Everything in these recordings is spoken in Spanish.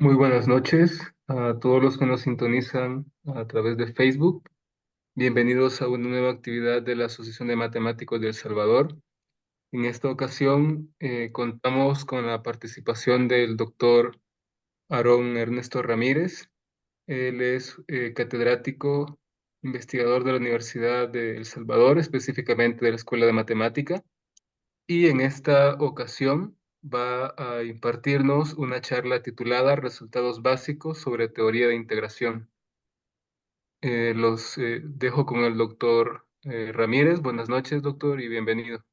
Muy buenas noches a todos los que nos sintonizan a través de Facebook. Bienvenidos a una nueva actividad de la Asociación de Matemáticos de El Salvador. En esta ocasión contamos con la participación del doctor Aarón Ernesto Ramírez. Él es catedrático, investigador de la Universidad de El Salvador, específicamente de la Escuela de Matemática. Y en esta ocasión va a impartirnos una charla titulada Resultados básicos sobre teoría de integración. Los dejo con el doctor Ramírez. Buenas noches, doctor, y bienvenido.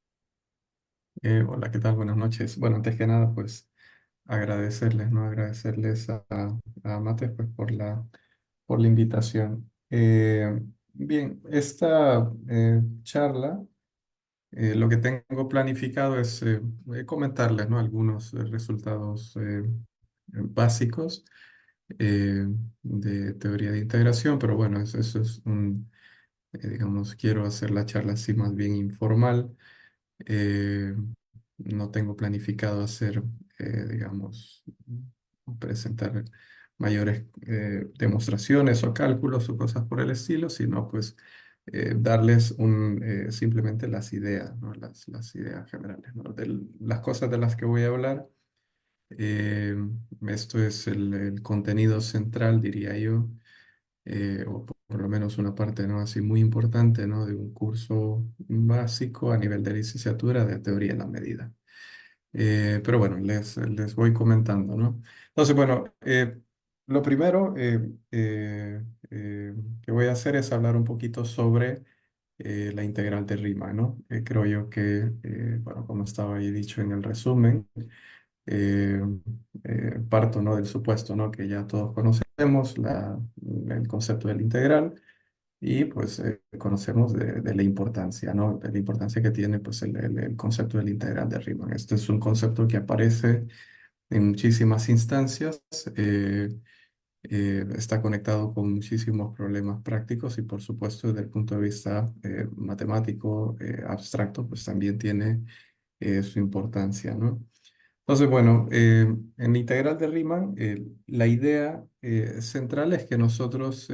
Hola, ¿qué tal? Buenas noches. Bueno, antes que nada, pues agradecerles, ¿no? Agradecerles a Mates, pues, por la invitación. Bien, esta charla, lo que tengo planificado es comentarles, ¿no? Algunos resultados básicos eh, de teoría de integración, pero bueno, eso es digamos, quiero hacer la charla así más bien informal. Eh, no tengo planificado hacer, digamos, presentar mayores demostraciones o cálculos o cosas por el estilo, sino pues darles simplemente las ideas, ¿no? Las ideas generales, ¿no? Las cosas de las que voy a hablar. Eh, Esto es el contenido central, diría yo, o por lo menos una parte, ¿no? Así muy importante, ¿no? De un curso básico a nivel de licenciatura de teoría en la medida. Pero bueno, les voy comentando, ¿no? Entonces, bueno, lo primero que voy a hacer es hablar un poquito sobre la integral de Riemann, ¿no? Creo yo que, bueno, como estaba ahí dicho en el resumen, eh, parto, ¿no? Del supuesto, ¿no? Que ya todos conocemos el concepto de la integral y pues conocemos de la importancia, ¿no? De la importancia que tiene pues el concepto de la integral de Riemann. Este es un concepto que aparece en muchísimas instancias, está conectado con muchísimos problemas prácticos y por supuesto desde el punto de vista matemático abstracto pues también tiene su importancia, ¿no? Entonces, bueno, en la integral de Riemann, la idea central es que nosotros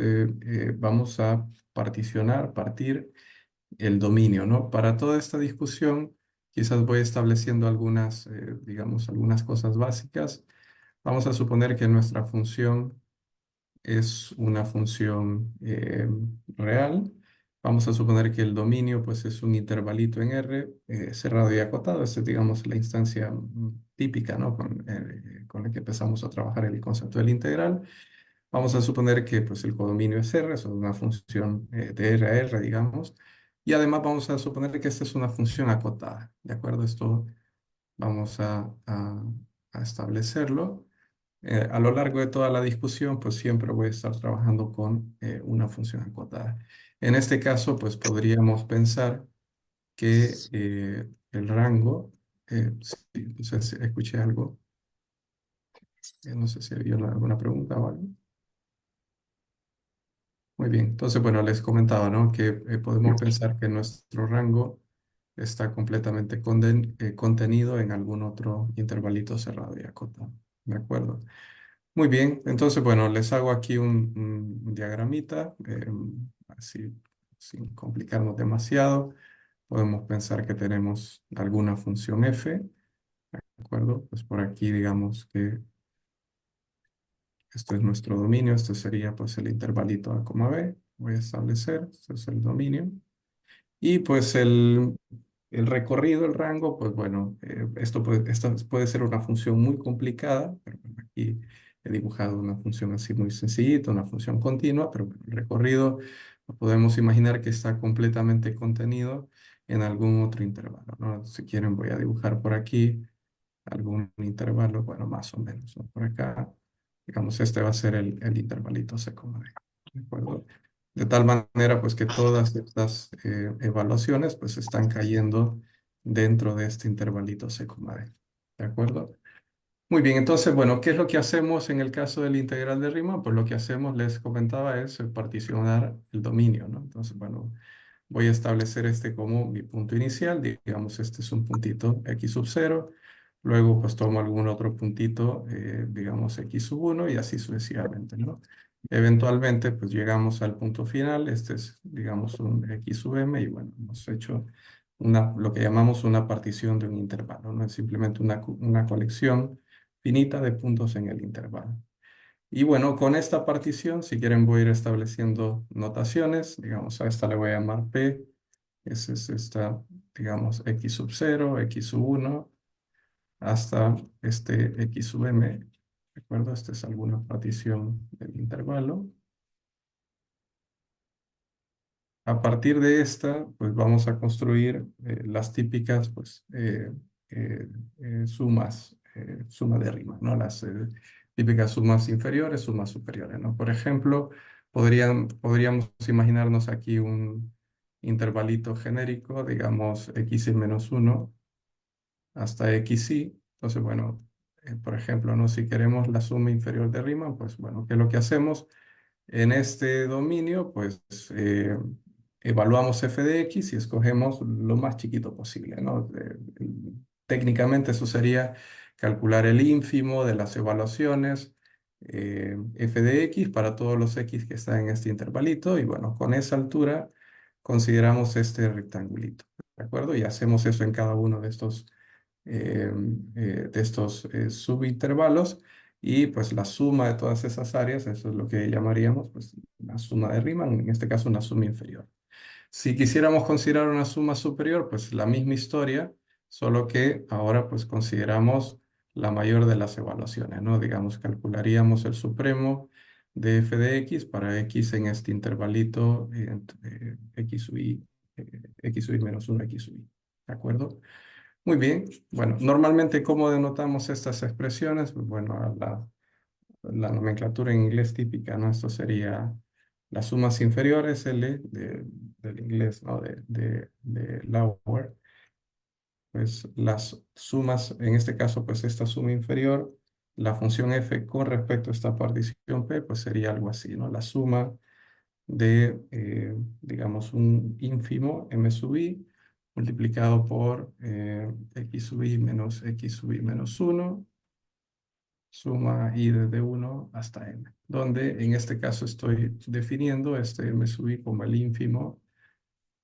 vamos a partir el dominio, ¿no? Para toda esta discusión, quizás voy estableciendo algunas, digamos, algunas cosas básicas. Vamos a suponer que nuestra función es una función real. Vamos a suponer que el dominio pues, es un intervalito en R cerrado y acotado. Esta es, digamos, la instancia típica, ¿no? Con la que empezamos a trabajar el concepto del integral. Vamos a suponer que pues, el codominio es R, es una función de R a R, digamos. Y además vamos a suponer que esta es una función acotada. ¿De acuerdo? Esto vamos a establecerlo. A lo largo de toda la discusión, pues siempre voy a estar trabajando con una función acotada. En este caso, pues podríamos pensar que el rango, sí, pues, escuché algo, no sé si había alguna pregunta o algo. Muy bien, entonces, bueno, les comentaba, ¿no? Que podemos pensar que nuestro rango está completamente contenido en algún otro intervalito cerrado y acotado. ¿De acuerdo? Muy bien, entonces, bueno, les hago aquí un diagramita, así sin complicarnos demasiado. Podemos pensar que tenemos alguna función f, ¿de acuerdo? Pues por aquí digamos que esto es nuestro dominio, esto sería pues el intervalito a, b. Voy a establecer, esto es el dominio. Y pues el recorrido, el rango, pues bueno, esto puede ser una función muy complicada, pero bueno, aquí he dibujado una función así muy sencillita, una función continua, pero bueno, el recorrido lo podemos imaginar que está completamente contenido en algún otro intervalo, ¿no? Si quieren voy a dibujar por aquí algún intervalo, bueno, más o menos, ¿no? Por acá, digamos, este va a ser el intervalito seco, ¿no? ¿De acuerdo? De tal manera, pues, que todas estas evaluaciones, pues, están cayendo dentro de este intervalito seco, ¿no? ¿De acuerdo? Muy bien, entonces, bueno, ¿qué es lo que hacemos en el caso del integral de Riemann? Pues lo que hacemos, les comentaba, es particionar el dominio, ¿no? Entonces, bueno, voy a establecer este como mi punto inicial, digamos, este es un puntito x sub 0. Luego, pues tomo algún otro puntito, digamos x sub 1 y así sucesivamente, ¿no? Eventualmente, pues llegamos al punto final. Este es, digamos, un x sub m y bueno, hemos hecho lo que llamamos una partición de un intervalo, ¿no? Es simplemente una colección finita de puntos en el intervalo. Y bueno, con esta partición, si quieren, voy a ir estableciendo notaciones. Digamos, a esta le voy a llamar P. Esa es esta, digamos, x sub 0, x sub 1 hasta este x sub m. ¿De acuerdo? Esta es alguna partición del intervalo. A partir de esta, pues vamos a construir las típicas, pues, eh, sumas, suma de Riemann, ¿no? Las típicas sumas inferiores, sumas superiores, ¿no? Por ejemplo, podríamos imaginarnos aquí un intervalito genérico, digamos, xi menos 1 hasta xi. Entonces, bueno, por ejemplo, ¿no? Si queremos la suma inferior de Riemann, pues, bueno, ¿qué es lo que hacemos? En este dominio, pues evaluamos f de x y escogemos lo más chiquito posible, ¿no? Técnicamente eso sería calcular el ínfimo de las evaluaciones, f de x para todos los x que están en este intervalito y bueno, con esa altura consideramos este rectangulito, ¿de acuerdo? Y hacemos eso en cada uno de estos subintervalos y pues la suma de todas esas áreas, eso es lo que llamaríamos pues la suma de Riemann, en este caso una suma inferior. Si quisiéramos considerar una suma superior, pues la misma historia, solo que ahora pues consideramos la mayor de las evaluaciones, ¿no? Digamos, calcularíamos el supremo de f de x para x en este intervalito x sub i, x sub i menos 1, x sub i, ¿de acuerdo? Muy bien. Bueno, normalmente, ¿cómo denotamos estas expresiones? Pues, bueno, la nomenclatura en inglés típica, ¿no? Esto sería las sumas inferiores, L, del inglés, ¿no? De Lauer. Pues las sumas, en este caso, pues esta suma inferior, la función f con respecto a esta partición p, pues sería algo así, ¿no? La suma de, digamos, un ínfimo m sub i multiplicado por x sub i menos x sub i menos 1, suma i desde 1 hasta n, donde en este caso estoy definiendo este m sub i como el ínfimo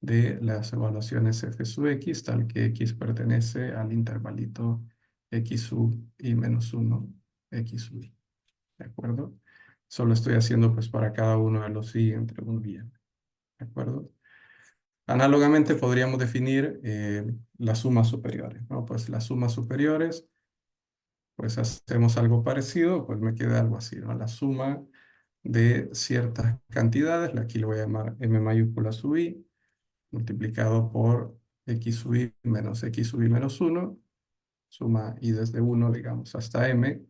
de las evaluaciones f sub x, tal que x pertenece al intervalito x sub i menos 1, x sub i, ¿de acuerdo? Solo estoy haciendo pues para cada uno de los i entre 1 y n. ¿De acuerdo? Análogamente podríamos definir las sumas superiores, ¿no? Pues las sumas superiores, pues hacemos algo parecido, pues me queda algo así, ¿no? La suma de ciertas cantidades, aquí le voy a llamar m mayúscula sub i, multiplicado por x sub i menos 1, suma i desde 1, digamos, hasta m,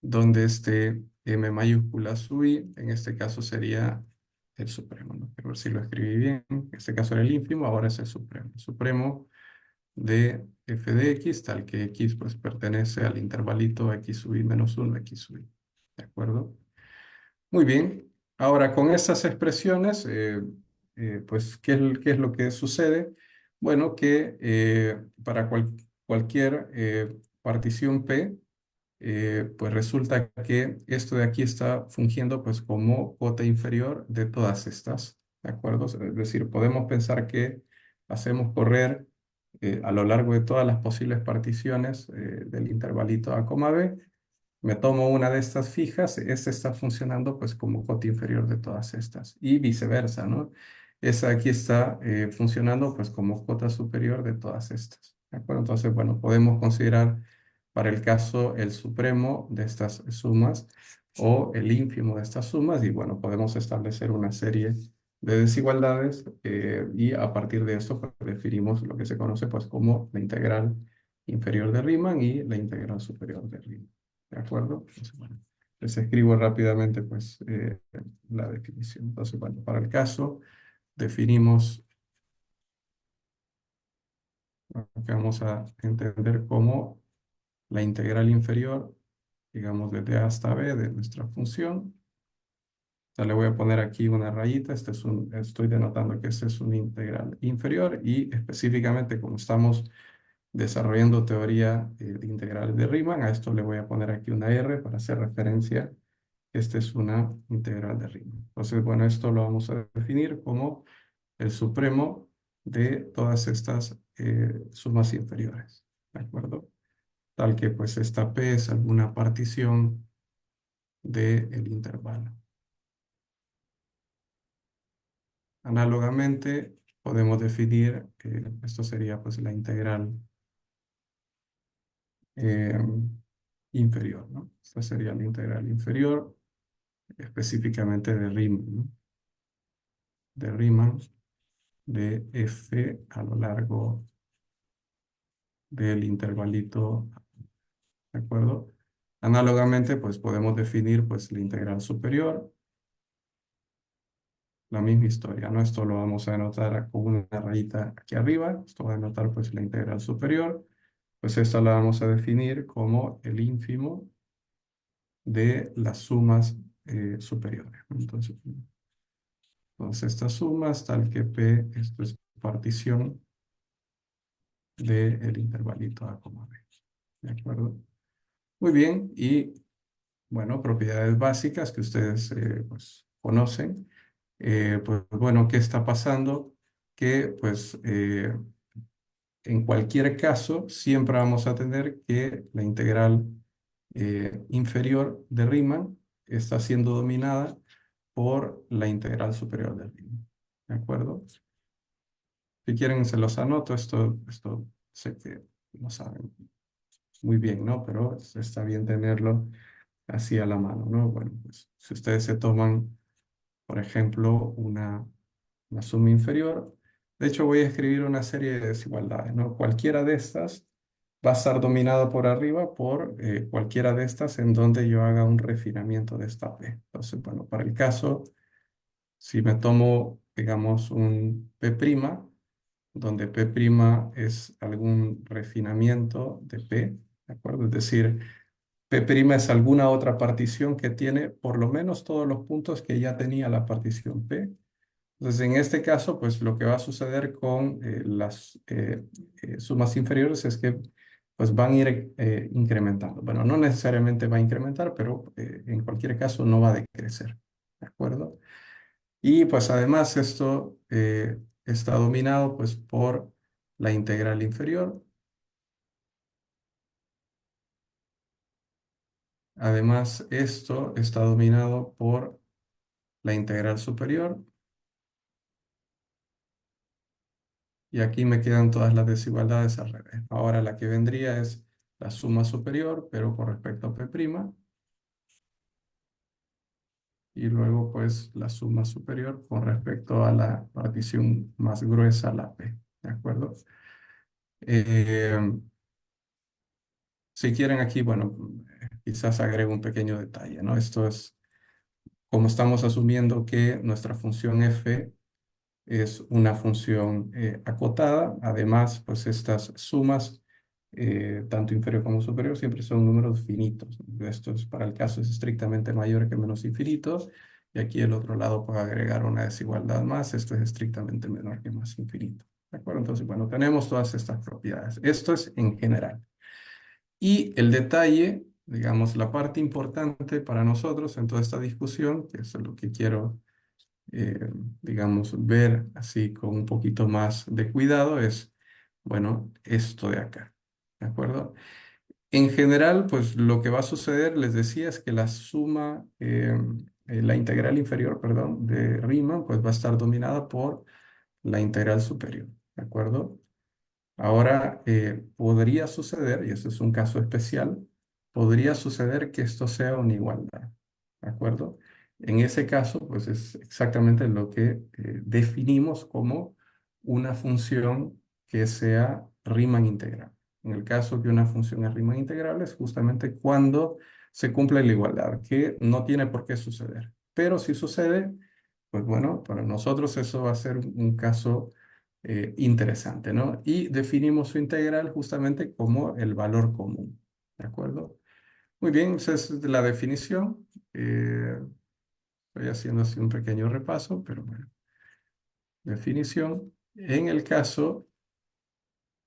donde este m mayúscula sub i, en este caso sería el supremo, ¿no? Quiero ver si lo escribí bien. En este caso era el ínfimo, ahora es el supremo. El supremo de f de x, tal que x pues pertenece al intervalito x sub i menos 1, x sub i. ¿De acuerdo? Muy bien. Ahora, con estas expresiones, pues, ¿qué es lo que sucede? Bueno, que para cualquier partición P, pues resulta que esto de aquí está fungiendo pues como cota inferior de todas estas, ¿de acuerdo? Es decir, podemos pensar que hacemos correr a lo largo de todas las posibles particiones del intervalito A, B, me tomo una de estas fijas, esta está funcionando pues como cota inferior de todas estas y viceversa, ¿no? Esa aquí está funcionando pues como cota superior de todas estas, ¿de acuerdo? Entonces, bueno, podemos considerar para el caso el supremo de estas sumas o el ínfimo de estas sumas y bueno, podemos establecer una serie de desigualdades y a partir de esto pues, definimos lo que se conoce pues como la integral inferior de Riemann y la integral superior de Riemann. ¿De acuerdo? Entonces, bueno, les escribo rápidamente pues la definición. Entonces, bueno, para el caso definimos lo que vamos a entender como la integral inferior, digamos desde A hasta B de nuestra función. O sea, le voy a poner aquí una rayita, estoy denotando que este es un integral inferior y específicamente como estamos desarrollando teoría de integrales de Riemann. A esto le voy a poner aquí una R para hacer referencia. Esta es una integral de Riemann. Entonces, bueno, esto lo vamos a definir como el supremo de todas estas sumas inferiores. ¿De acuerdo? Tal que pues esta P es alguna partición del intervalo. Análogamente, podemos definir, esto sería pues la integral eh, inferior, ¿no? Esta sería la integral inferior, específicamente de Riemann, ¿no? De Riemann, de f a lo largo del intervalito, ¿de acuerdo? Análogamente, pues podemos definir pues la integral superior, la misma historia, ¿no? Esto lo vamos a anotar con una rayita aquí arriba, esto va a anotar pues la integral superior, pues esta la vamos a definir como el ínfimo de las sumas superiores, ¿no? Entonces estas sumas, tal que P, esto es partición del intervalito A, B, ¿de acuerdo? Muy bien, y bueno, propiedades básicas que ustedes pues, conocen. Pues bueno, ¿qué está pasando? Que pues en cualquier caso siempre vamos a tener que la integral inferior de Riemann está siendo dominada por la integral superior de Riemann. ¿De acuerdo? Si quieren se los anoto, esto sé que lo saben muy bien, ¿no? Pero está bien tenerlo así a la mano, ¿no? Bueno, pues si ustedes se toman, por ejemplo, una suma inferior, de hecho voy a escribir una serie de desigualdades, ¿no? Cualquiera de estas va a estar dominada por arriba por cualquiera de estas en donde yo haga un refinamiento de esta P. Entonces, bueno, para el caso, si me tomo, digamos, un P', donde P' es algún refinamiento de P, ¿de acuerdo? Es decir, P' es alguna otra partición que tiene por lo menos todos los puntos que ya tenía la partición P. Entonces, en este caso, pues lo que va a suceder con las sumas inferiores es que pues van a ir incrementando. Bueno, no necesariamente va a incrementar, pero en cualquier caso no va a decrecer. ¿De acuerdo? Y pues además esto está dominado pues por la integral inferior. Además, esto está dominado por la integral superior. Y aquí me quedan todas las desigualdades al revés. Ahora la que vendría es la suma superior, pero con respecto a P'. Y luego pues la suma superior con respecto a la partición más gruesa, la P. ¿De acuerdo? Eh, si quieren aquí, bueno, quizás agrego un pequeño detalle, ¿no? Esto es como estamos asumiendo que nuestra función f es una función acotada. Además, pues estas sumas, tanto inferior como superior, siempre son números finitos. Esto es para el caso es estrictamente mayor que menos infinito. Y aquí el otro lado puede agregar una desigualdad más. Esto es estrictamente menor que más infinito. ¿De acuerdo? Entonces, bueno, tenemos todas estas propiedades. Esto es en general. Y el detalle, digamos, la parte importante para nosotros en toda esta discusión, que es lo que quiero eh, digamos, ver así con un poquito más de cuidado es, bueno, esto de acá, ¿de acuerdo? En general, pues lo que va a suceder, les decía, es que la suma, la integral inferior, perdón, de Riemann, pues va a estar dominada por la integral superior, ¿de acuerdo? Ahora, podría suceder, y este es un caso especial, podría suceder que esto sea una igualdad, ¿de acuerdo? En ese caso, pues es exactamente lo que definimos como una función que sea Riemann integral. En el caso que una función es Riemann integral es justamente cuando se cumple la igualdad, que no tiene por qué suceder. Pero si sucede, pues bueno, para nosotros eso va a ser un caso interesante, ¿no? Y definimos su integral justamente como el valor común, ¿de acuerdo? Muy bien, esa es la definición. Estoy haciendo así un pequeño repaso, pero bueno, definición. En el caso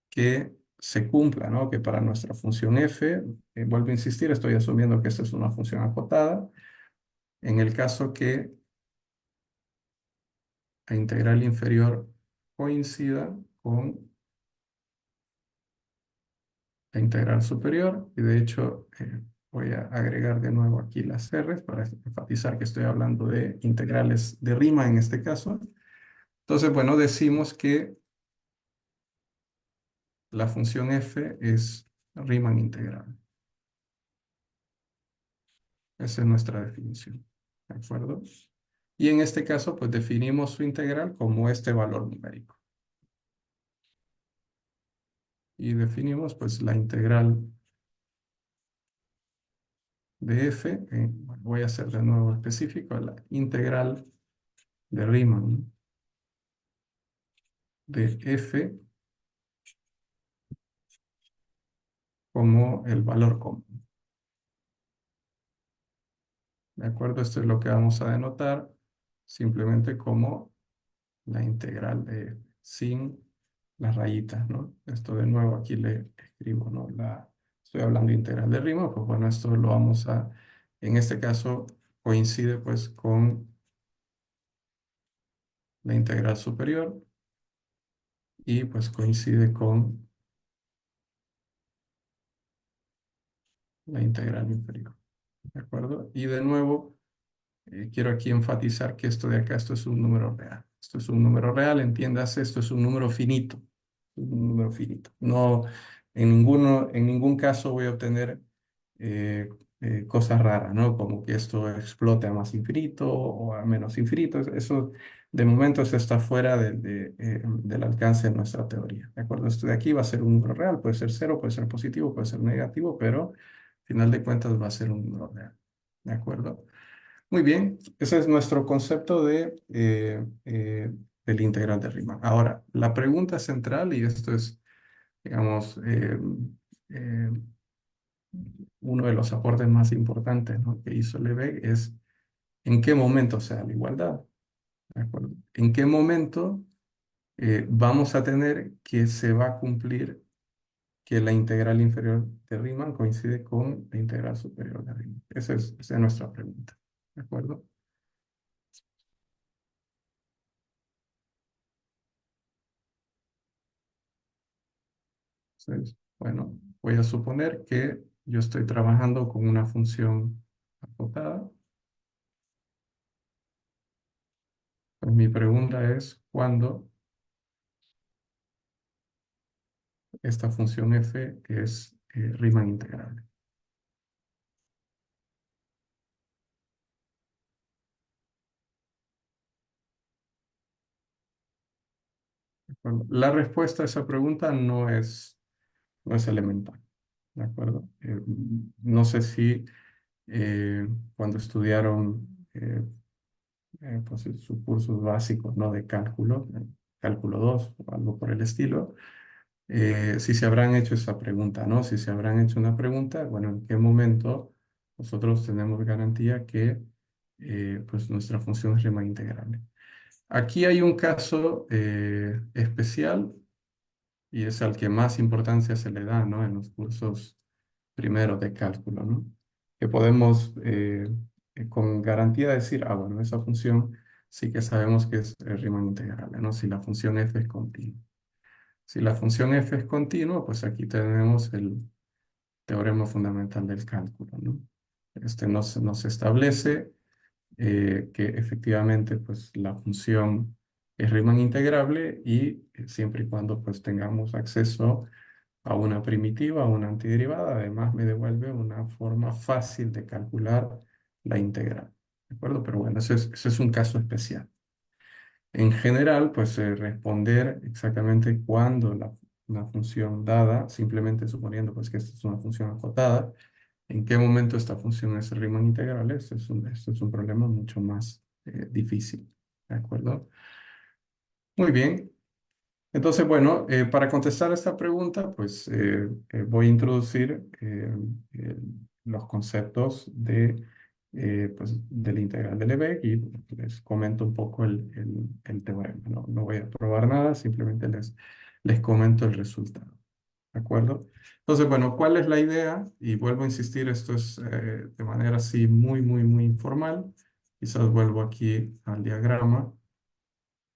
que se cumpla, ¿no? Que para nuestra función f, vuelvo a insistir, estoy asumiendo que esta es una función acotada, en el caso que la integral inferior coincida con la integral superior, y de hecho voy a agregar de nuevo aquí las R's para enfatizar que estoy hablando de integrales de Riemann en este caso. Entonces, bueno, decimos que la función f es Riemann integral. Esa es nuestra definición. ¿De acuerdo? Y en este caso, pues definimos su integral como este valor numérico. Y definimos pues la integral de f, bueno, voy a hacer de nuevo específico, la integral de Riemann de f como el valor común. ¿De acuerdo? Esto es lo que vamos a denotar simplemente como la integral de sin las rayitas, ¿no? Esto de nuevo aquí le escribo, ¿no? Estoy hablando de integral de Riemann, pues bueno, esto lo vamos a, en este caso coincide pues con la integral superior y pues coincide con la integral inferior, ¿de acuerdo? Y de nuevo, quiero aquí enfatizar que esto de acá, esto es un número real. Esto es un número real, entiéndase, esto es un número finito. Un número finito. No, en ningún caso voy a obtener eh, cosas raras, ¿no? Como que esto explote a más infinito o a menos infinito. Eso, de momento, eso está fuera del alcance de nuestra teoría, ¿de acuerdo? Esto de aquí va a ser un número real, puede ser cero, puede ser positivo, puede ser negativo, pero al final de cuentas va a ser un número real, ¿de acuerdo? Muy bien, ese es nuestro concepto del integral de Riemann. Ahora, la pregunta central, y esto es, digamos, eh, uno de los aportes más importantes, ¿no?, que hizo Lebesgue, es en qué momento se da la igualdad. ¿De acuerdo? ¿En qué momento vamos a tener que se va a cumplir que la integral inferior de Riemann coincide con la integral superior de Riemann? Esa es nuestra pregunta. ¿De acuerdo? Entonces, bueno, voy a suponer que yo estoy trabajando con una función acotada. Pues mi pregunta es, ¿cuándo esta función f es Riemann integrable? ¿De acuerdo? La respuesta a esa pregunta no es elemental. ¿De acuerdo? No sé si cuando estudiaron pues, sus cursos básicos, ¿no?, de cálculo, cálculo 2 o algo por el estilo, si se habrán hecho esa pregunta, ¿no? Si se habrán hecho una pregunta, bueno, ¿en qué momento nosotros tenemos garantía que pues nuestra función es Riemann integrable? Aquí hay un caso especial y es al que más importancia se le da, ¿no?, en los cursos primeros de cálculo, ¿no? Que podemos con garantía decir, ah, bueno, esa función sí que sabemos que es Riemann integrable, ¿no? Si la función f es continua. Si la función f es continua, pues aquí tenemos el teorema fundamental del cálculo, ¿no? Este nos establece que efectivamente pues, la función es Riemann integrable y siempre y cuando pues, tengamos acceso a una primitiva, a una antiderivada, además me devuelve una forma fácil de calcular la integral. ¿De acuerdo? Pero bueno, ese es un caso especial. En general, pues responder exactamente cuándo una función dada, simplemente suponiendo pues que esta es una función acotada, en qué momento esta función es Riemann integrable, este es un problema mucho más difícil. ¿De acuerdo? Muy bien. Entonces, bueno, para contestar a esta pregunta, pues voy a introducir eh, los conceptos pues, de la integral de Lebesgue y les comento un poco el teorema. No voy a probar nada, simplemente les comento el resultado. ¿De acuerdo? Entonces, bueno, ¿cuál es la idea? Y vuelvo a insistir, esto es de manera así muy, muy, muy informal. Quizás vuelvo aquí al diagrama.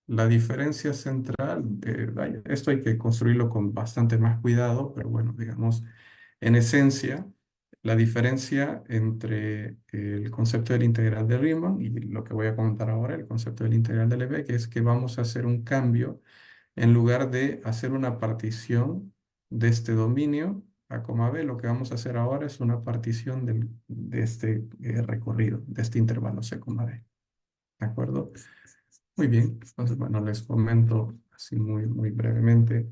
La diferencia central, esto hay que construirlo con bastante más cuidado, pero bueno, digamos, en esencia, la diferencia entre el concepto del integral de Riemann y lo que voy a comentar ahora, el concepto del integral de Lebesgue, es que vamos a hacer un cambio en lugar de hacer una partición de este dominio A, B, lo que vamos a hacer ahora es una partición de este recorrido, de este intervalo C, D. ¿De acuerdo? Muy bien, entonces, bueno, les comento así muy, muy brevemente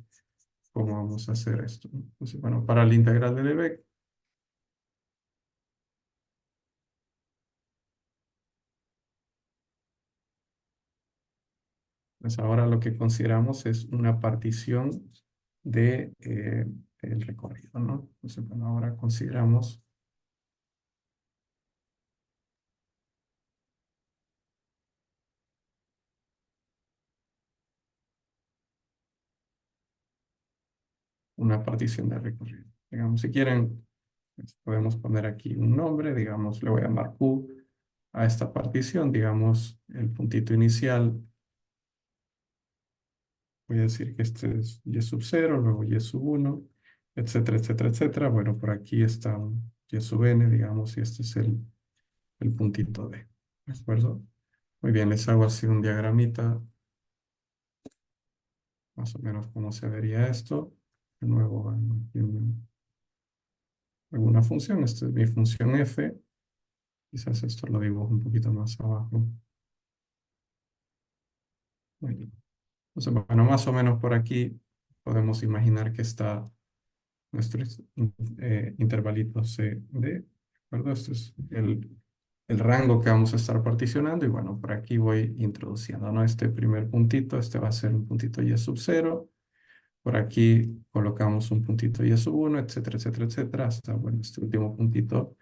cómo vamos a hacer esto. Entonces, bueno, para el integral de Lebesgue, pues ahora lo que consideramos es una partición de, el recorrido, ¿no? Entonces, bueno, ahora consideramos una partición de recorrido. Digamos, si quieren, pues, podemos poner aquí un nombre, digamos, le voy a llamar Q a esta partición, digamos, el puntito inicial. Voy a decir que este es y sub 0, luego y sub 1, etcétera, etcétera, etcétera. Bueno, por aquí está un y sub n, digamos, y este es el puntito D. ¿De acuerdo? Muy bien, les hago así un diagramita, más o menos cómo se vería esto. De nuevo, bueno, aquí alguna función. Esta es mi función f. Quizás esto lo dibujo un poquito más abajo. Muy bien. Entonces, bueno, más o menos por aquí podemos imaginar que está nuestro intervalito C, D. ¿De acuerdo? Este es el rango que vamos a estar particionando. Y bueno, por aquí voy introduciendo, ¿no? Este primer puntito, este va a ser un puntito y sub 0. Por aquí colocamos un puntito y sub 1, etcétera, etcétera, etcétera. Hasta, bueno, este último puntito,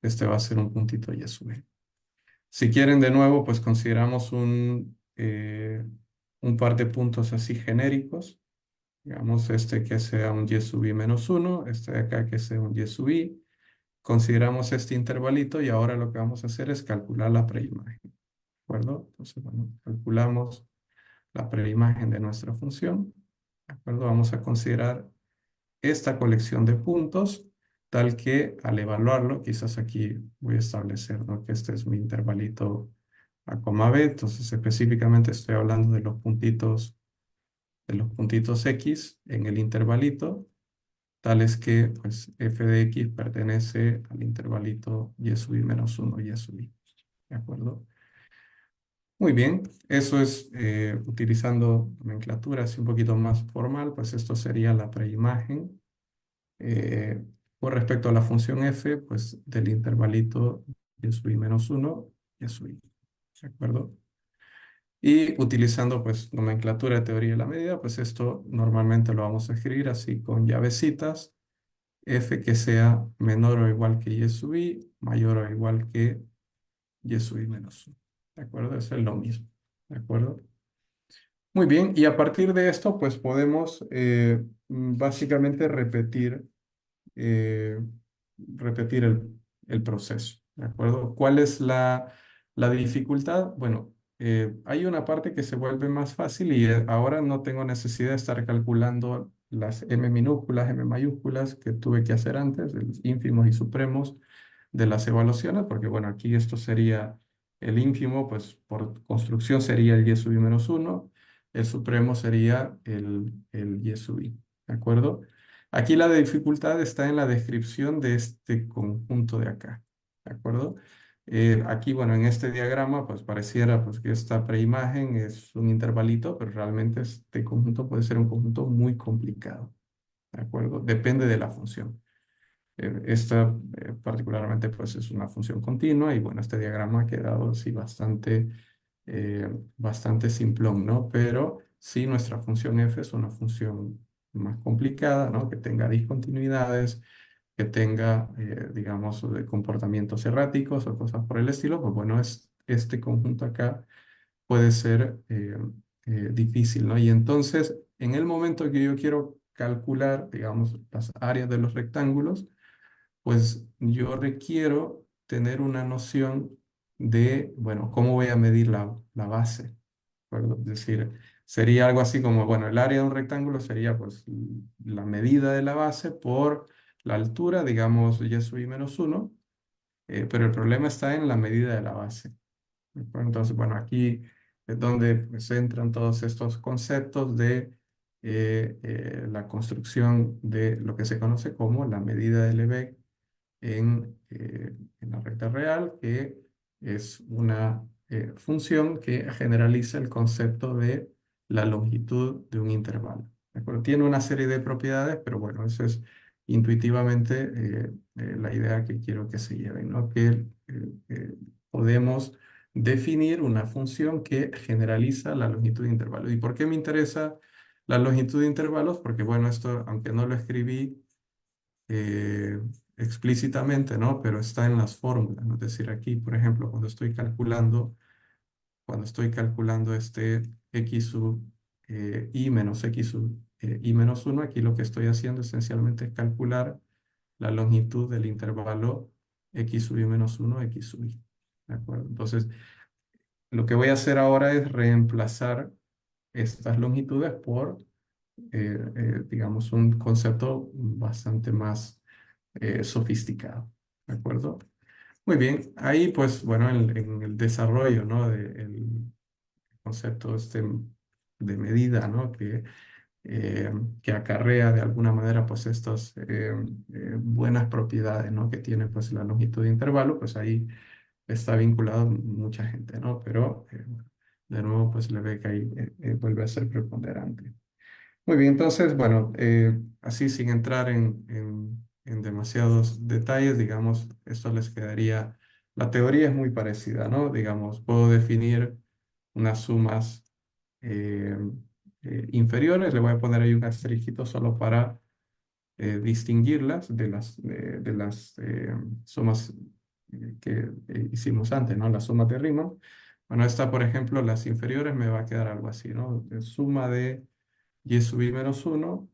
este va a ser un puntito y sub n. Si quieren de nuevo, pues consideramos un par de puntos así genéricos. Digamos, este que sea un y sub i menos 1, este de acá que sea un y sub i. Consideramos este intervalito y ahora lo que vamos a hacer es calcular la preimagen. ¿De acuerdo? Entonces, bueno, calculamos la preimagen de nuestra función. ¿De acuerdo? Vamos a considerar esta colección de puntos, tal que al evaluarlo, quizás aquí voy a establecer, ¿no?, que este es mi intervalito A, B. Entonces, específicamente estoy hablando de los puntitos X en el intervalito, tales que pues, f de X pertenece al intervalito y sub i menos 1 y sub i. ¿De acuerdo? Muy bien, eso es utilizando nomenclatura así un poquito más formal, pues esto sería la preimagen. Eh, con respecto a la función f, pues del intervalito y sub i menos 1 y sub i. ¿De acuerdo? Y utilizando pues nomenclatura de teoría de la medida, pues esto normalmente lo vamos a escribir así con llavecitas. F que sea menor o igual que y sub i, mayor o igual que y sub i menos 1. ¿De acuerdo? Eso es lo mismo. ¿De acuerdo? Muy bien, y a partir de esto, pues podemos básicamente eh, repetir el proceso. ¿De acuerdo? ¿Cuál es la dificultad? Bueno, hay una parte que se vuelve más fácil y ahora no tengo necesidad de estar calculando las m minúsculas, m mayúsculas que tuve que hacer antes, de los ínfimos y supremos de las evaluaciones, porque bueno, aquí esto sería el ínfimo, pues por construcción sería el y sub i menos 1, el supremo sería el y sub i, ¿de acuerdo? Aquí la dificultad está en la descripción de este conjunto de acá, ¿de acuerdo? Aquí, bueno, en este diagrama, pues pareciera pues, que esta preimagen es un intervalito, pero realmente este conjunto puede ser un conjunto muy complicado, ¿de acuerdo? Depende de la función. Esta particularmente pues es una función continua y bueno, este diagrama ha quedado así bastante simplón, ¿no? Pero sí nuestra función f es una función más complicada, ¿no? Que tenga discontinuidades, que tenga, digamos, comportamientos erráticos o cosas por el estilo, pues bueno, este conjunto acá puede ser difícil, ¿no? Y entonces, en el momento que yo quiero calcular, digamos, las áreas de los rectángulos, pues yo requiero tener una noción de, bueno, cómo voy a medir la base, ¿de acuerdo? Es decir, sería algo así como, bueno, el área de un rectángulo sería pues la medida de la base por la altura, digamos, y sub i menos uno, pero el problema está en la medida de la base. ¿De acuerdo? Entonces, bueno, aquí es donde pues, entran todos estos conceptos de la construcción de lo que se conoce como la medida de Lebesgue en la recta real, que es una función que generaliza el concepto de la longitud de un intervalo. ¿De acuerdo? Tiene una serie de propiedades, pero bueno, eso es intuitivamente la idea que quiero que se lleven, ¿no? Que podemos definir una función que generaliza la longitud de intervalo. ¿Y por qué me interesa la longitud de intervalos? Porque bueno, esto, aunque no lo escribí, eh, explícitamente, ¿no? Pero está en las fórmulas, ¿no? Es decir, aquí, por ejemplo, cuando estoy calculando este x sub i menos x sub i menos uno, aquí lo que estoy haciendo esencialmente es calcular la longitud del intervalo x sub i menos uno x sub i. ¿De acuerdo? Entonces, lo que voy a hacer ahora es reemplazar estas longitudes por, digamos, un concepto bastante más sofisticado, ¿de acuerdo? Muy bien, ahí pues bueno, en el desarrollo, ¿no? Del concepto este de medida, ¿no? Que acarrea de alguna manera pues estas buenas propiedades, ¿no? Que tiene pues la longitud de intervalo, pues ahí está vinculado mucha gente, ¿no? Pero bueno, de nuevo pues le ve que ahí vuelve a ser preponderante. Muy bien, entonces, bueno, así sin entrar en demasiados detalles, digamos, esto les quedaría, la teoría es muy parecida, ¿no? Digamos, puedo definir unas sumas eh, inferiores, le voy a poner ahí un asterisco solo para distinguirlas de las sumas que hicimos antes, ¿no? Las sumas de Riemann. Bueno, esta, por ejemplo, las inferiores me va a quedar algo así, ¿no? Suma de y sub i menos uno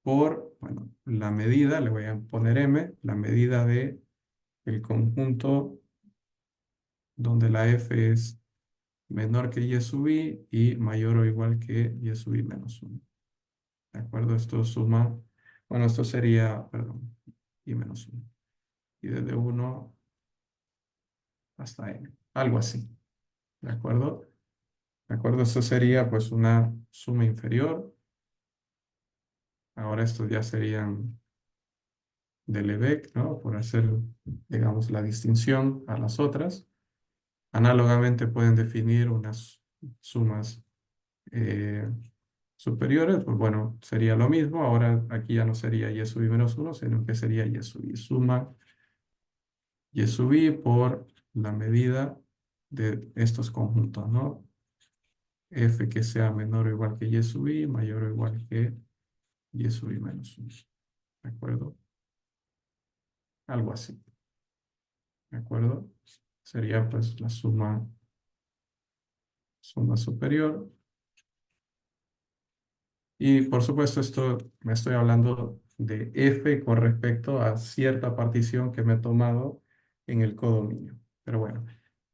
por, bueno, la medida, le voy a poner m, la medida de el conjunto donde la f es menor que y sub i y mayor o igual que y sub i menos uno. ¿De acuerdo? Esto suma, bueno, esto sería, perdón, i menos uno. Y desde uno hasta n, algo así. ¿De acuerdo? ¿De acuerdo? Esto sería pues una suma inferior. Ahora estos ya serían de Lebesgue, ¿no? Por hacer, digamos, la distinción a las otras. Análogamente pueden definir unas sumas eh, superiores, pues bueno, sería lo mismo. Ahora aquí ya no sería y sub i menos uno, sino que sería y sub i. Suma y sub i por la medida de estos conjuntos, ¿no? F que sea menor o igual que y sub i, mayor o igual que y sub i menos uno. ¿De acuerdo? Algo así. ¿De acuerdo? Sería pues la suma superior. Y por supuesto, esto me estoy hablando de f con respecto a cierta partición que me he tomado en el codominio. Pero bueno,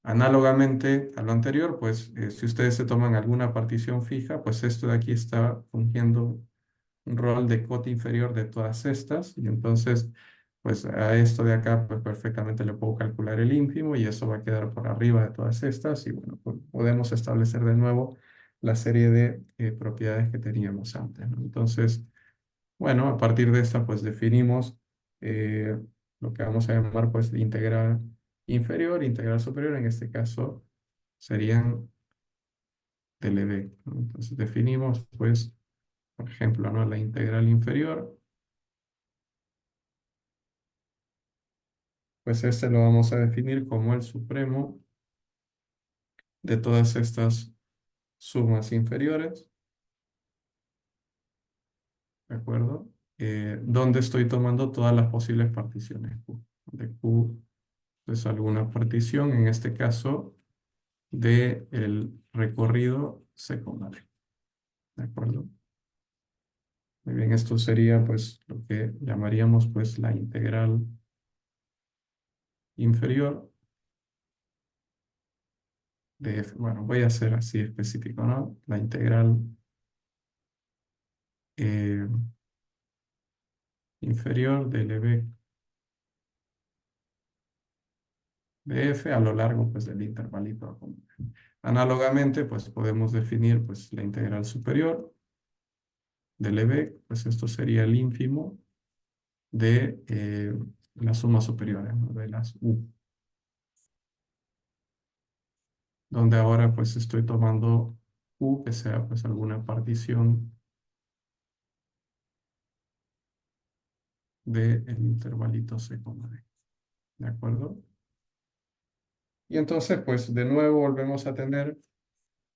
análogamente a lo anterior, pues si ustedes se toman alguna partición fija, pues esto de aquí está fungiendo un rol de cota inferior de todas estas. Y entonces, pues a esto de acá, pues perfectamente le puedo calcular el ínfimo y eso va a quedar por arriba de todas estas. Y bueno, pues, podemos establecer de nuevo la serie de propiedades que teníamos antes, ¿no? Entonces, bueno, a partir de esta, pues definimos eh, lo que vamos a llamar, pues, integral inferior, integral superior. En este caso, serían del Lebesgue, ¿no? Entonces, definimos, pues, por ejemplo, ¿no? La integral inferior, pues este lo vamos a definir como el supremo de todas estas sumas inferiores, ¿de acuerdo? Donde estoy tomando todas las posibles particiones Q. De Q es alguna partición, en este caso, del recorrido secundario, ¿de acuerdo? Muy bien, esto sería pues lo que llamaríamos pues la integral inferior de f. Bueno, voy a hacer así específico, ¿no? La integral eh, inferior del EB de f a lo largo pues del intervalito común. Análogamente, pues podemos definir pues la integral superior del EB, pues esto sería el ínfimo de las sumas superiores, ¿no? De las u, donde ahora pues estoy tomando u que sea pues alguna partición del intervalito c, d, ¿de acuerdo? Y entonces pues de nuevo volvemos a tener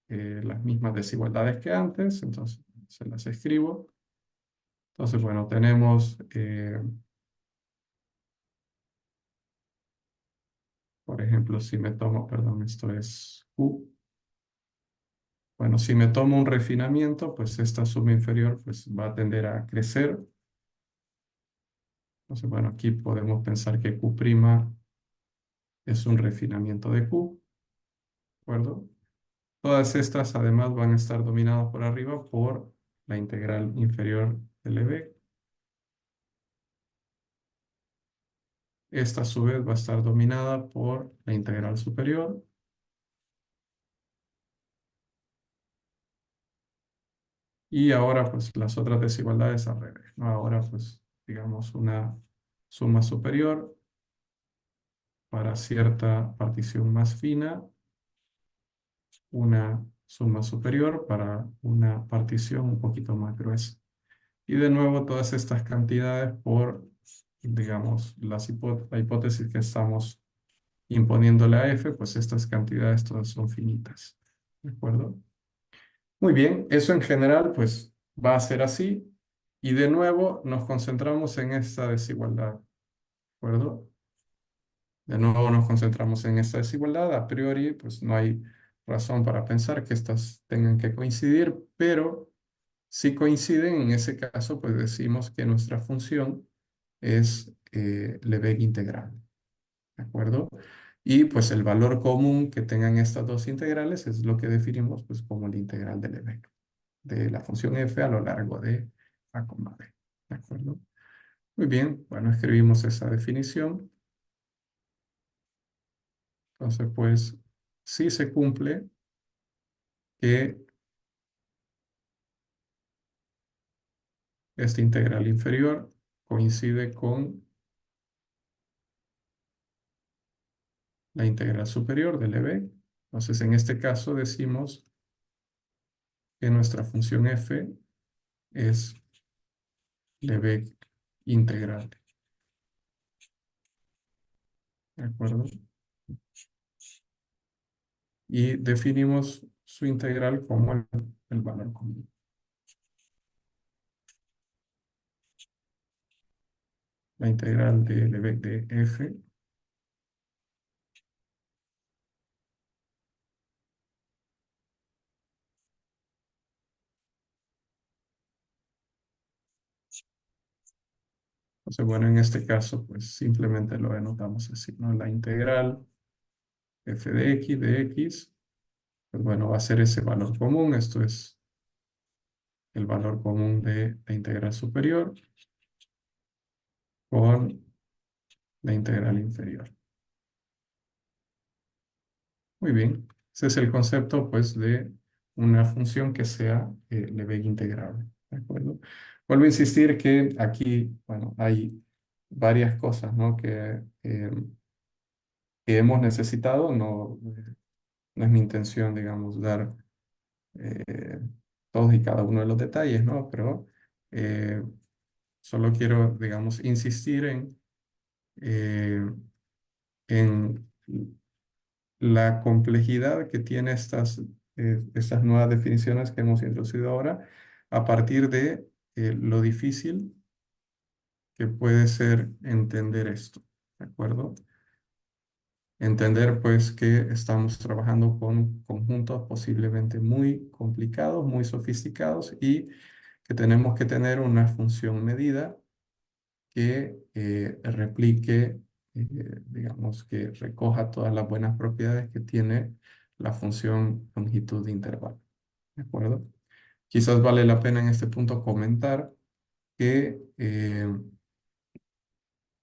las mismas desigualdades que antes, entonces se las escribo. Entonces bueno, tenemos, por ejemplo, si me tomo, perdón, esto es q. Bueno, si me tomo un refinamiento, pues esta suma inferior pues va a tender a crecer. Entonces, bueno, aquí podemos pensar que Q' es un refinamiento de Q, ¿de acuerdo? Todas estas además van a estar dominadas por arriba por la integral inferior del EB. Esta a su vez va a estar dominada por la integral superior. Y ahora pues las otras desigualdades al revés, ¿no? Ahora pues digamos una suma superior para cierta partición más fina, una suma superior para una partición un poquito más gruesa. Y de nuevo todas estas cantidades por, digamos, la hipótesis que estamos imponiéndole a f, pues estas cantidades todas son finitas. ¿De acuerdo? Muy bien, eso en general pues va a ser así. Y de nuevo nos concentramos en esta desigualdad. ¿De acuerdo? De nuevo nos concentramos en esta desigualdad. A priori pues no hay razón para pensar que estas tengan que coincidir, pero si coinciden, en ese caso, pues decimos que nuestra función es Lebesgue integral, ¿de acuerdo? Y pues el valor común que tengan estas dos integrales es lo que definimos pues como la integral de Lebesgue, de la función f a lo largo de a, b, ¿de acuerdo? Muy bien, bueno, escribimos esa definición. Entonces, pues, sí se cumple que esta integral inferior coincide con la integral superior del EB. Entonces, en este caso decimos que nuestra función f es Lebesgue integral. ¿De acuerdo? Y definimos su integral como el valor común. La integral de Lebesgue de f entonces, bueno, en este caso, pues simplemente lo denotamos así, ¿no? La integral f de x, pues bueno, va a ser ese valor común. Esto es el valor común de la integral superior con la integral inferior. Muy bien. Ese es el concepto, pues, de una función que sea Lebesgue integrable. ¿De acuerdo? Vuelvo a insistir que aquí, bueno, hay varias cosas, ¿no? Que hemos necesitado. No, no es mi intención, digamos, dar eh, todos y cada uno de los detalles, ¿no? Pero eh, solo quiero, digamos, insistir eh, en la complejidad que tiene estas nuevas definiciones que hemos introducido ahora a partir de lo difícil que puede ser entender esto, ¿de acuerdo? Entender pues que estamos trabajando con conjuntos posiblemente muy complicados, muy sofisticados y que tenemos que tener una función medida que replique, digamos, que recoja todas las buenas propiedades que tiene la función longitud de intervalo. ¿De acuerdo? Quizás vale la pena en este punto comentar que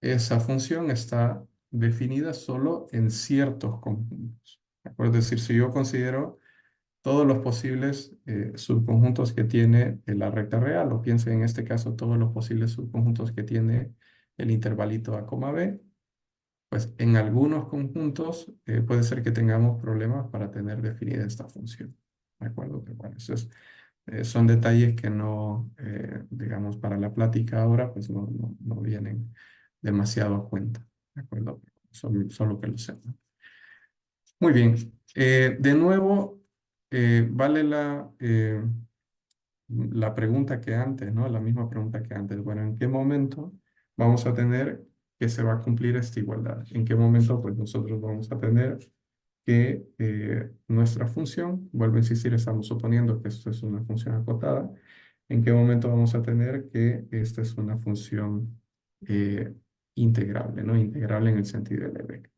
esa función está definida solo en ciertos conjuntos. ¿De acuerdo? Es decir, si yo considero todos los posibles subconjuntos que tiene la recta real, o piense en este caso todos los posibles subconjuntos que tiene el intervalito a, b, pues en algunos conjuntos puede ser que tengamos problemas para tener definida esta función. ¿De acuerdo? Pero bueno, son detalles que no, digamos, para la plática ahora, pues no vienen demasiado a cuenta. ¿De acuerdo? Solo que lo sepan. Muy bien. De nuevo, vale la pregunta que antes, ¿no? La misma pregunta que antes. Bueno, ¿en qué momento vamos a tener que se va a cumplir esta igualdad? ¿En qué momento, pues, nosotros vamos a tener que nuestra función, vuelvo a insistir, estamos suponiendo que esto es una función acotada, ¿en qué momento vamos a tener que esta es una función integrable, ¿no? Integrable en el sentido de Lebesgue.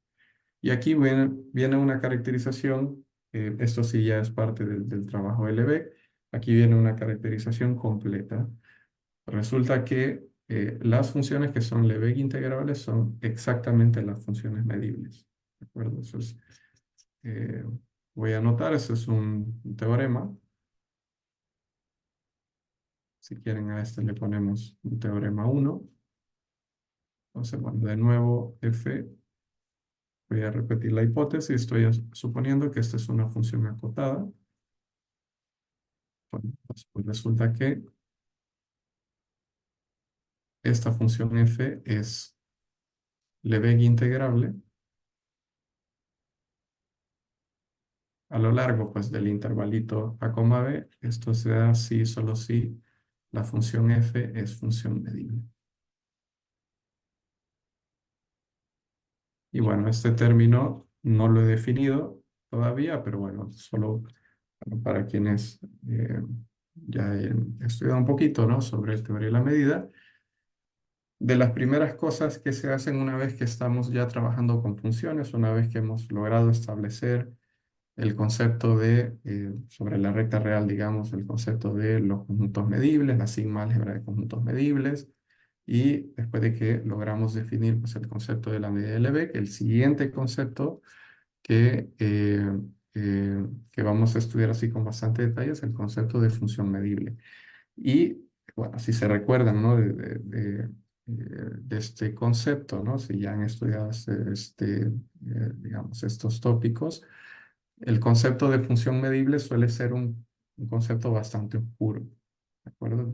Y aquí viene una caracterización, esto sí ya es parte del trabajo de Lebesgue, aquí viene una caracterización completa. Resulta que las funciones que son Lebesgue integrables son exactamente las funciones medibles. ¿De acuerdo? Eso es, eh, voy a anotar, ese es un teorema. Si quieren a este le ponemos un teorema 1. Entonces, bueno, de nuevo f. Voy a repetir la hipótesis. Estoy suponiendo que esta es una función acotada. Bueno, pues resulta que esta función f es Lebesgue integrable a lo largo pues, del intervalito a, b. Esto se da si, solo si la función f es función medible. Y bueno, este término no lo he definido todavía, pero bueno, solo para quienes ya han estudiado un poquito, ¿no? Sobre el teoría de la medida. De las primeras cosas que se hacen una vez que estamos ya trabajando con funciones, una vez que hemos logrado establecer el concepto de, sobre la recta real, digamos, el concepto de los conjuntos medibles, la sigma álgebra de conjuntos medibles, y después de que logramos definir pues, el concepto de la medida de Lebesgue, el siguiente concepto que vamos a estudiar así con bastante detalle es el concepto de función medible. Y bueno, si se recuerdan, ¿no? De este concepto, ¿no? Si ya han estudiado digamos, estos tópicos, el concepto de función medible suele ser un concepto bastante oscuro, ¿de acuerdo?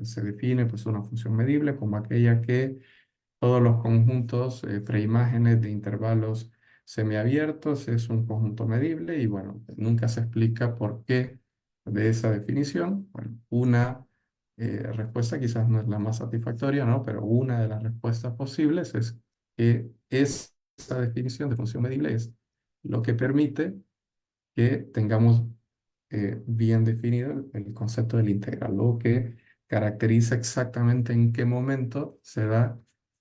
Se define pues una función medible como aquella que todos los conjuntos preimágenes de intervalos semiabiertos es un conjunto medible y bueno, nunca se explica por qué de esa definición. Bueno, una respuesta quizás no es la más satisfactoria, ¿no? Pero una de las respuestas posibles es que esa definición de función medible es lo que permite que tengamos bien definido el concepto del integral, lo que caracteriza exactamente en qué momento se da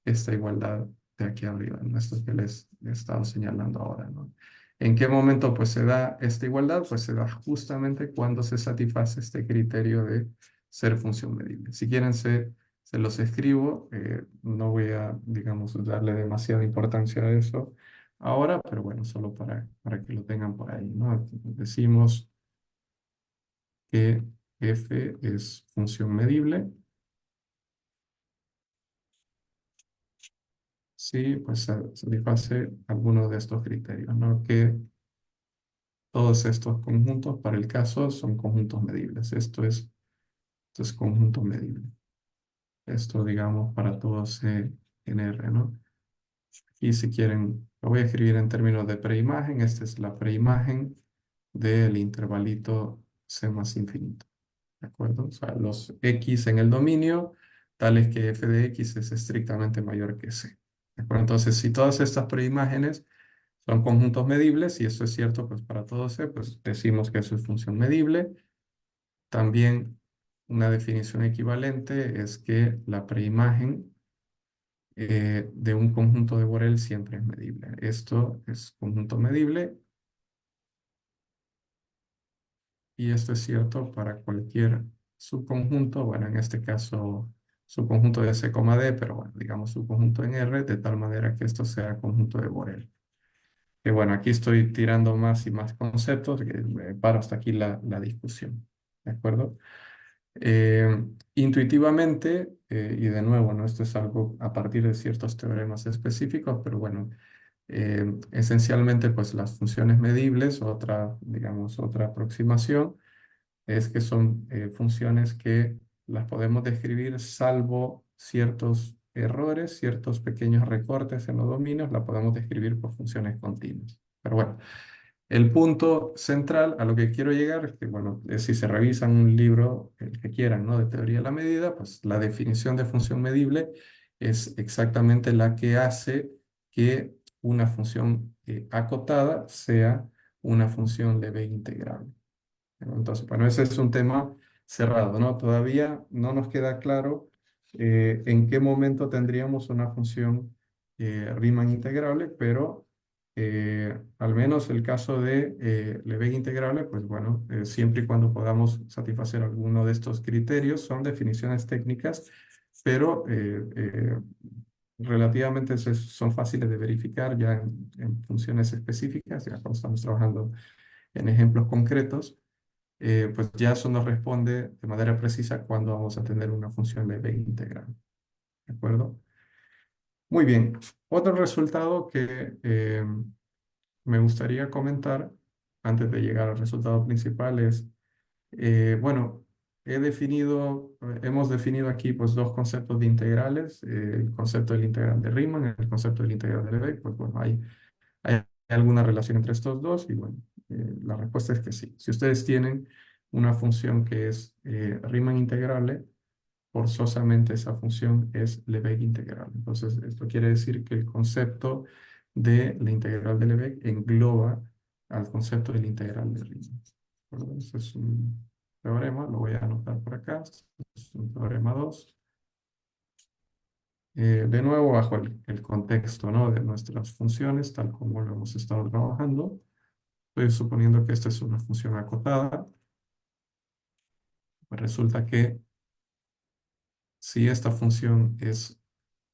esta igualdad de aquí arriba, ¿no? Esto que les he estado señalando ahora, ¿no? ¿En qué momento pues se da esta igualdad? Pues se da justamente cuando se satisface este criterio de ser función medible. Si quieren se los escribo, no voy a, digamos, darle demasiada importancia a eso ahora, pero bueno, solo para que lo tengan por ahí, ¿no? Decimos que f es función medible. Sí, pues satisface algunos de estos criterios, ¿no? Que todos estos conjuntos, para el caso, son conjuntos medibles. Esto es conjunto medible. Esto, digamos, para todos en R, ¿no? Y si quieren, lo voy a escribir en términos de preimagen. Esta es la preimagen del intervalito C más infinito. ¿De acuerdo? O sea, los X en el dominio, tales que f de X es estrictamente mayor que C. ¿De acuerdo? Entonces, si todas estas preimágenes son conjuntos medibles, y esto es cierto pues para todo C, pues decimos que eso es función medible. También una definición equivalente es que la preimagen de un conjunto de Borel siempre es medible. Esto es conjunto medible y esto es cierto para cualquier subconjunto, bueno, en este caso subconjunto de C, D, pero bueno, digamos subconjunto en R, de tal manera que esto sea conjunto de Borel. Que bueno, aquí estoy tirando más y más conceptos, que paro hasta aquí la discusión, ¿de acuerdo? Intuitivamente, y de nuevo, ¿no? Esto es algo a partir de ciertos teoremas específicos, pero bueno, esencialmente, pues las funciones medibles, otra, digamos, otra aproximación, es que son funciones que las podemos describir salvo ciertos errores, ciertos pequeños recortes en los dominios, la podemos describir por funciones continuas. Pero bueno, el punto central a lo que quiero llegar es que, bueno, si se revisan un libro, el que quieran, ¿no? De teoría de la medida, pues la definición de función medible es exactamente la que hace que una función acotada sea una función Lebesgue integrable. Entonces, bueno, ese es un tema cerrado, ¿no? Todavía no nos queda claro en qué momento tendríamos una función Riemann integrable, pero al menos el caso de Lebesgue integrable, pues bueno, siempre y cuando podamos satisfacer alguno de estos criterios, son definiciones técnicas, pero relativamente son fáciles de verificar ya en funciones específicas, ya cuando estamos trabajando en ejemplos concretos pues ya eso nos responde de manera precisa cuándo vamos a tener una función Lebesgue integral. ¿De acuerdo? Muy bien. Otro resultado que me gustaría comentar antes de llegar al resultado principal es, bueno, hemos definido aquí pues dos conceptos de integrales, el concepto del integral de Riemann, el concepto del integral de Lebesgue, pues bueno, ¿hay alguna relación entre estos dos? Y bueno, la respuesta es que sí. Si ustedes tienen una función que es Riemann integrable, forzosamente esa función es Lebesgue integrable. Entonces, esto quiere decir que el concepto de la integral de Lebesgue engloba al concepto del integral de Riemann. ¿De ese es un teorema, lo voy a anotar por acá. Es un teorema 2. De nuevo, bajo el contexto, ¿no? De nuestras funciones, tal como lo hemos estado trabajando. Estoy suponiendo que esta es una función acotada. Pues resulta que si esta función es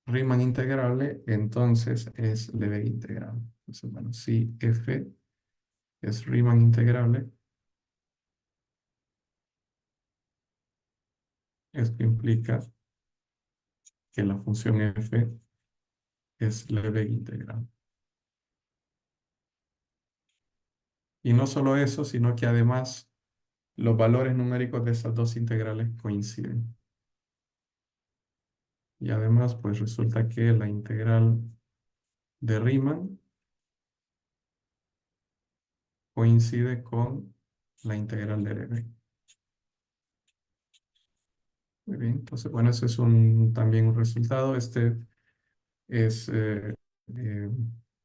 Riemann integrable, entonces es Lebesgue integrable. Entonces, bueno, si f es Riemann integrable, esto implica que la función f es Lebesgue integrable. Y no solo eso, sino que además los valores numéricos de esas dos integrales coinciden. Y además, pues resulta que la integral de Riemann coincide con la integral de Lebesgue. Muy bien, entonces, bueno, ese es también un resultado. Este es eh,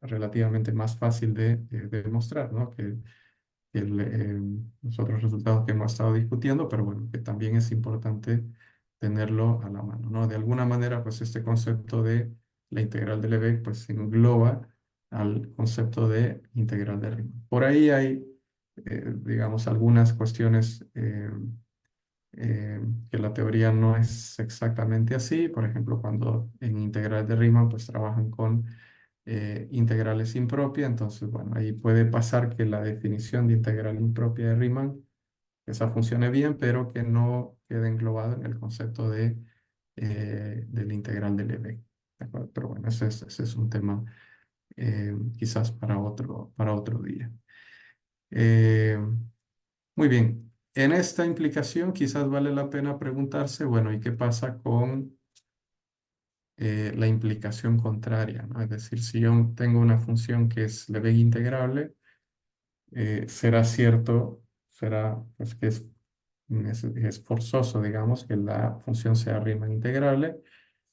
relativamente más fácil de demostrar, ¿no? Que los otros resultados que hemos estado discutiendo, pero bueno, que también es importante tenerlo a la mano, ¿no? De alguna manera, pues este concepto de la integral de Lebesgue, pues engloba al concepto de integral de Riemann. Por ahí hay, digamos, algunas cuestiones que la teoría no es exactamente así. Por ejemplo, cuando en integrales de Riemann pues trabajan con integrales impropia, entonces bueno, ahí puede pasar que la definición de integral impropia de Riemann, esa funcione bien, pero que no quede englobado en el concepto del integral de Lebesgue. ¿De acuerdo? Pero bueno, ese es un tema quizás para otro día. Eh, muy bien. En esta implicación quizás vale la pena preguntarse, bueno, ¿y qué pasa con la implicación contraria, ¿no? Es decir, si yo tengo una función que es Lebesgue integrable, será cierto, será pues que es forzoso, digamos, que la función sea Riemann integrable,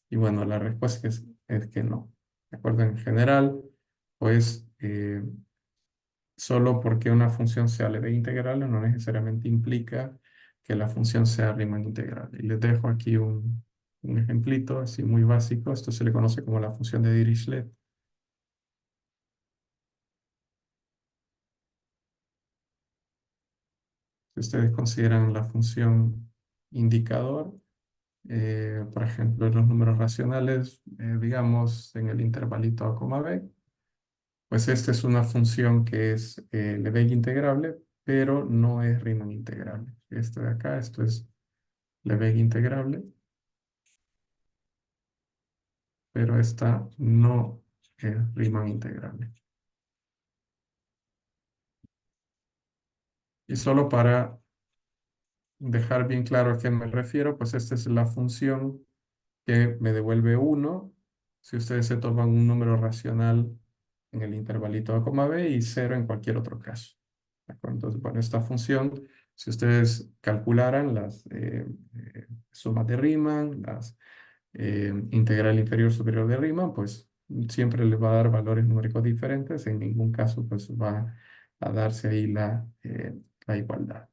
y bueno, la respuesta es que no. ¿De acuerdo? En general, pues solo porque una función sea Lebesgue integrable no necesariamente implica que la función sea Riemann integrable. Y les dejo aquí un ejemplito así muy básico. Esto se le conoce como la función de Dirichlet. Si ustedes consideran la función indicador, por ejemplo, en los números racionales, digamos, en el intervalito a, b, pues esta es una función que es Lebesgue integrable, pero no es Riemann integrable. Esto de acá, esto es Lebesgue integrable, pero esta no es Riemann integrable. Y solo para dejar bien claro a qué me refiero, pues esta es la función que me devuelve 1 si ustedes se toman un número racional en el intervalito a, b y 0 en cualquier otro caso. ¿De acuerdo? Entonces, bueno, esta función, si ustedes calcularan las sumas de Riemann, las integral inferior superior de Riemann, pues siempre les va a dar valores numéricos diferentes. En ningún caso, pues va a darse ahí la igualdad.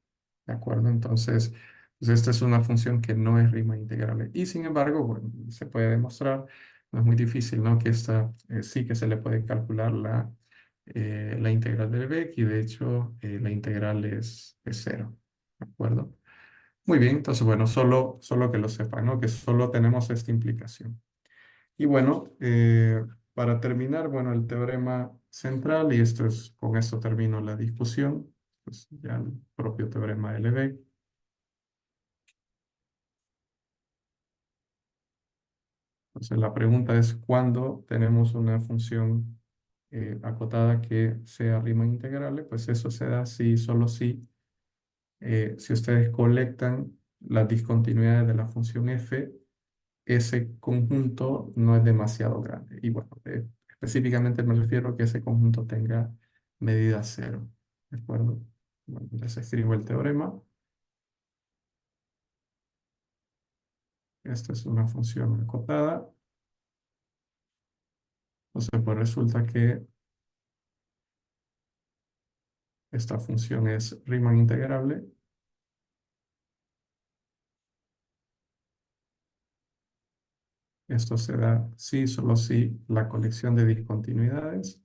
¿De acuerdo? Entonces, pues esta es una función que no es Riemann integrable. Y sin embargo, bueno, se puede demostrar, no es muy difícil, ¿no? Que esta sí que se le puede calcular la integral del Lebesgue y de hecho la integral es cero. ¿De acuerdo? Muy bien, entonces bueno, solo que lo sepan, ¿no? Que solo tenemos esta implicación. Y bueno, para terminar, bueno, el teorema central, y con esto termino la discusión, pues ya el propio teorema de Lebesgue. Entonces la pregunta es, ¿cuándo tenemos una función acotada que sea Riemann integrable? Pues eso se da si, solo si ustedes colectan las discontinuidades de la función f, ese conjunto no es demasiado grande. Y bueno, específicamente me refiero a que ese conjunto tenga medida cero. ¿De acuerdo? Bueno, entonces escribo el teorema. Esta es una función acotada. Entonces, pues resulta que esta función es Riemann integrable. Esto se da si, solo si la colección de discontinuidades,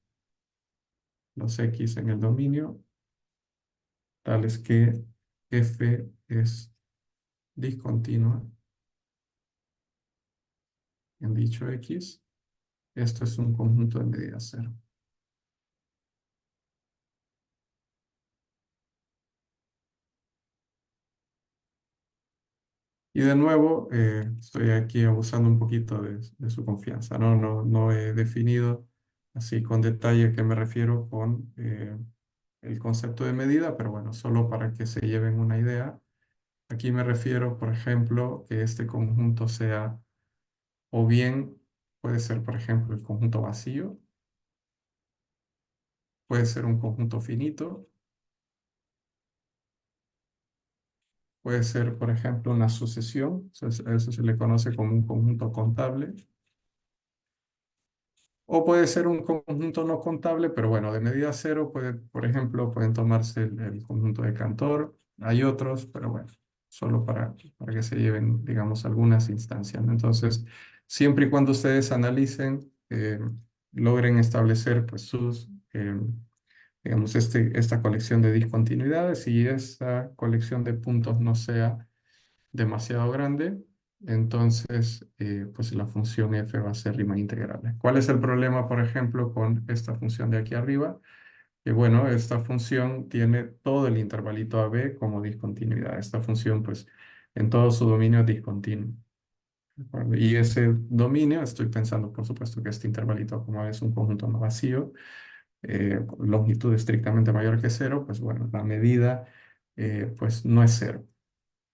los x en el dominio, tales que f es discontinua en dicho x. Esto es un conjunto de medida cero. Y de nuevo, estoy aquí abusando un poquito de su confianza, ¿no? No he definido así con detalle a qué me refiero con el concepto de medida, pero bueno, solo para que se lleven una idea. Aquí me refiero, por ejemplo, que este conjunto sea, o bien puede ser, por ejemplo, el conjunto vacío, puede ser un conjunto finito, puede ser, por ejemplo, una sucesión, a eso se le conoce como un conjunto contable. O puede ser un conjunto no contable, pero bueno, de medida cero, por ejemplo, pueden tomarse el conjunto de Cantor. Hay otros, pero bueno, solo para que se lleven, digamos, algunas instancias, ¿no? Entonces, siempre y cuando ustedes analicen, logren establecer, pues, digamos, esta colección de discontinuidades y esa colección de puntos no sea demasiado grande, entonces pues la función f va a ser Riemann integrable. ¿Cuál es el problema, por ejemplo, con esta función de aquí arriba? Que bueno, esta función tiene todo el intervalito a b como discontinuidad. Esta función pues en todo su dominio es discontinuo. ¿De acuerdo? Y ese dominio, estoy pensando por supuesto que este intervalito como es un conjunto no vacío, longitud estrictamente mayor que cero, pues bueno, la medida pues no es cero.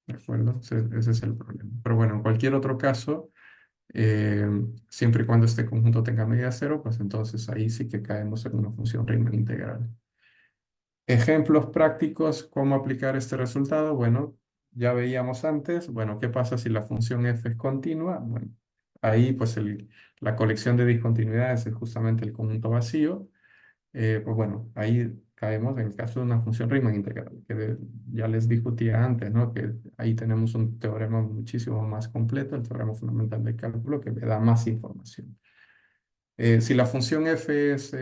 ¿De acuerdo? Ese es el problema. Pero bueno, en cualquier otro caso, eh, siempre y cuando este conjunto tenga medida cero, pues entonces ahí sí que caemos en una función Riemann integral. Ejemplos prácticos, ¿cómo aplicar este resultado? Bueno, ya veíamos antes, bueno, ¿qué pasa si la función f es continua? Bueno, ahí pues la colección de discontinuidades es justamente el conjunto vacío. Pues bueno, ahí caemos en el caso de una función Riemann integral, ya les discutía antes, ¿no? Que ahí tenemos un teorema muchísimo más completo, el teorema fundamental de cálculo, que me da más información. Si la función f es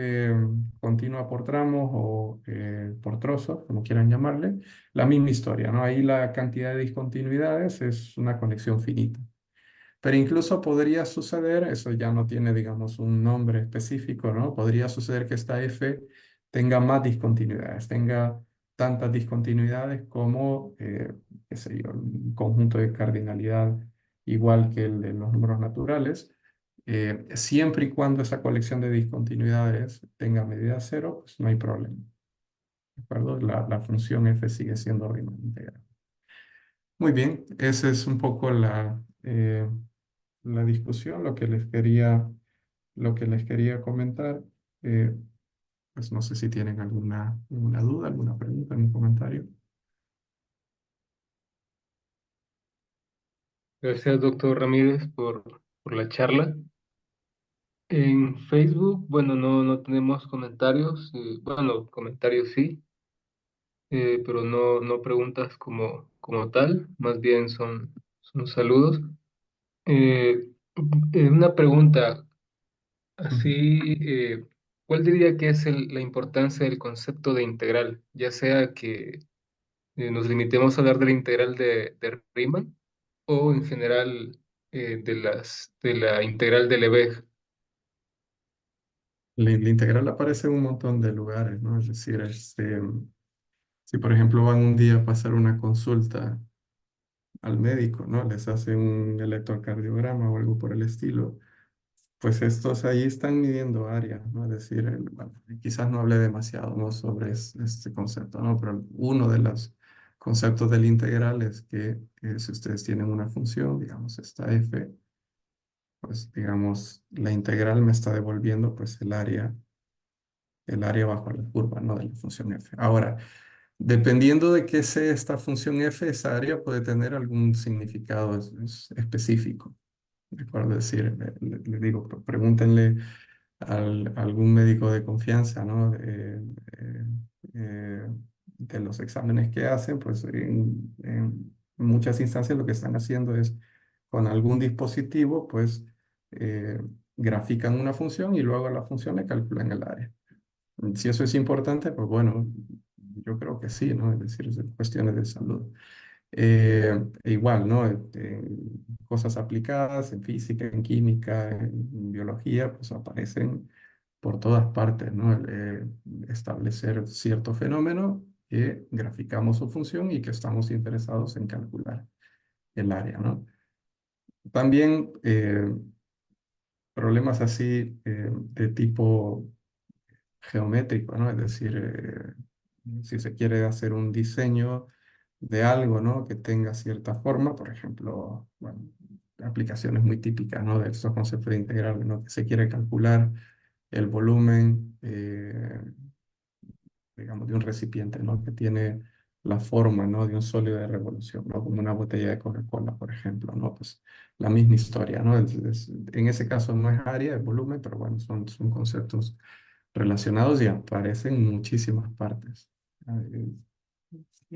continua por tramos o por trozos, como quieran llamarle, la misma historia, ¿no? Ahí la cantidad de discontinuidades es una conexión finita. Pero incluso podría suceder, eso ya no tiene, digamos, un nombre específico, ¿no? Podría suceder que esta f tenga más discontinuidades, tenga tantas discontinuidades como, qué sé yo, un conjunto de cardinalidad igual que el de los números naturales. Siempre y cuando esa colección de discontinuidades tenga medida cero, pues no hay problema. ¿De acuerdo? La función f sigue siendo Riemann integral. Muy bien, esa es un poco la discusión, lo que les quería comentar. Eh, pues no sé si tienen alguna duda, alguna pregunta, algún comentario. Gracias, doctor Ramírez, por la charla. En Facebook, bueno, no tenemos comentarios. Bueno, comentarios sí, pero no preguntas como tal, más bien son saludos. Eh, una pregunta, Ujú. así, ¿cuál diría que es la importancia del concepto de integral? Ya sea que nos limitemos a hablar de la integral de Riemann o en general de la integral de Lebesgue. La integral aparece en un montón de lugares, ¿no? Es decir, si por ejemplo van un día a pasar una consulta al médico, ¿no? Les hace un electrocardiograma o algo por el estilo. Pues estos ahí están midiendo áreas, ¿no? Es decir, bueno, quizás no hablé demasiado, ¿no? sobre este concepto, ¿no? Pero uno de los conceptos del integral es que si ustedes tienen una función, digamos, esta f, pues digamos, la integral me está devolviendo pues el área bajo la curva, ¿no? De la función f. Ahora, dependiendo de qué sea esta función f, esa área puede tener algún significado específico. ¿De acuerdo? Es decir, le digo, pregúntenle a algún médico de confianza, ¿no? Eh, de los exámenes que hacen, pues en muchas instancias lo que están haciendo es con algún dispositivo, pues eh, grafican una función y luego a la función le calculan el área. Si eso es importante, pues bueno, yo creo que sí, ¿no? Es decir, es cuestiones de salud. Igual, ¿no? Cosas aplicadas en física, en química, en biología, pues aparecen por todas partes, ¿no? Establecer cierto fenómeno que graficamos su función y que estamos interesados en calcular el área, ¿no? También problemas así de tipo geométrico, ¿no? Es decir, si se quiere hacer un diseño de algo, ¿no? Que tenga cierta forma, por ejemplo, bueno, aplicaciones muy típicas, ¿no? De estos conceptos de integral, ¿no? Que se quiere calcular el volumen, digamos, de un recipiente, ¿no? Que tiene la forma, ¿no? De un sólido de revolución, ¿no? Como una botella de Coca-Cola, por ejemplo, ¿no? Pues la misma historia, ¿no? En ese caso no es área, es volumen, pero bueno, son conceptos relacionados y aparecen en muchísimas partes. Eh,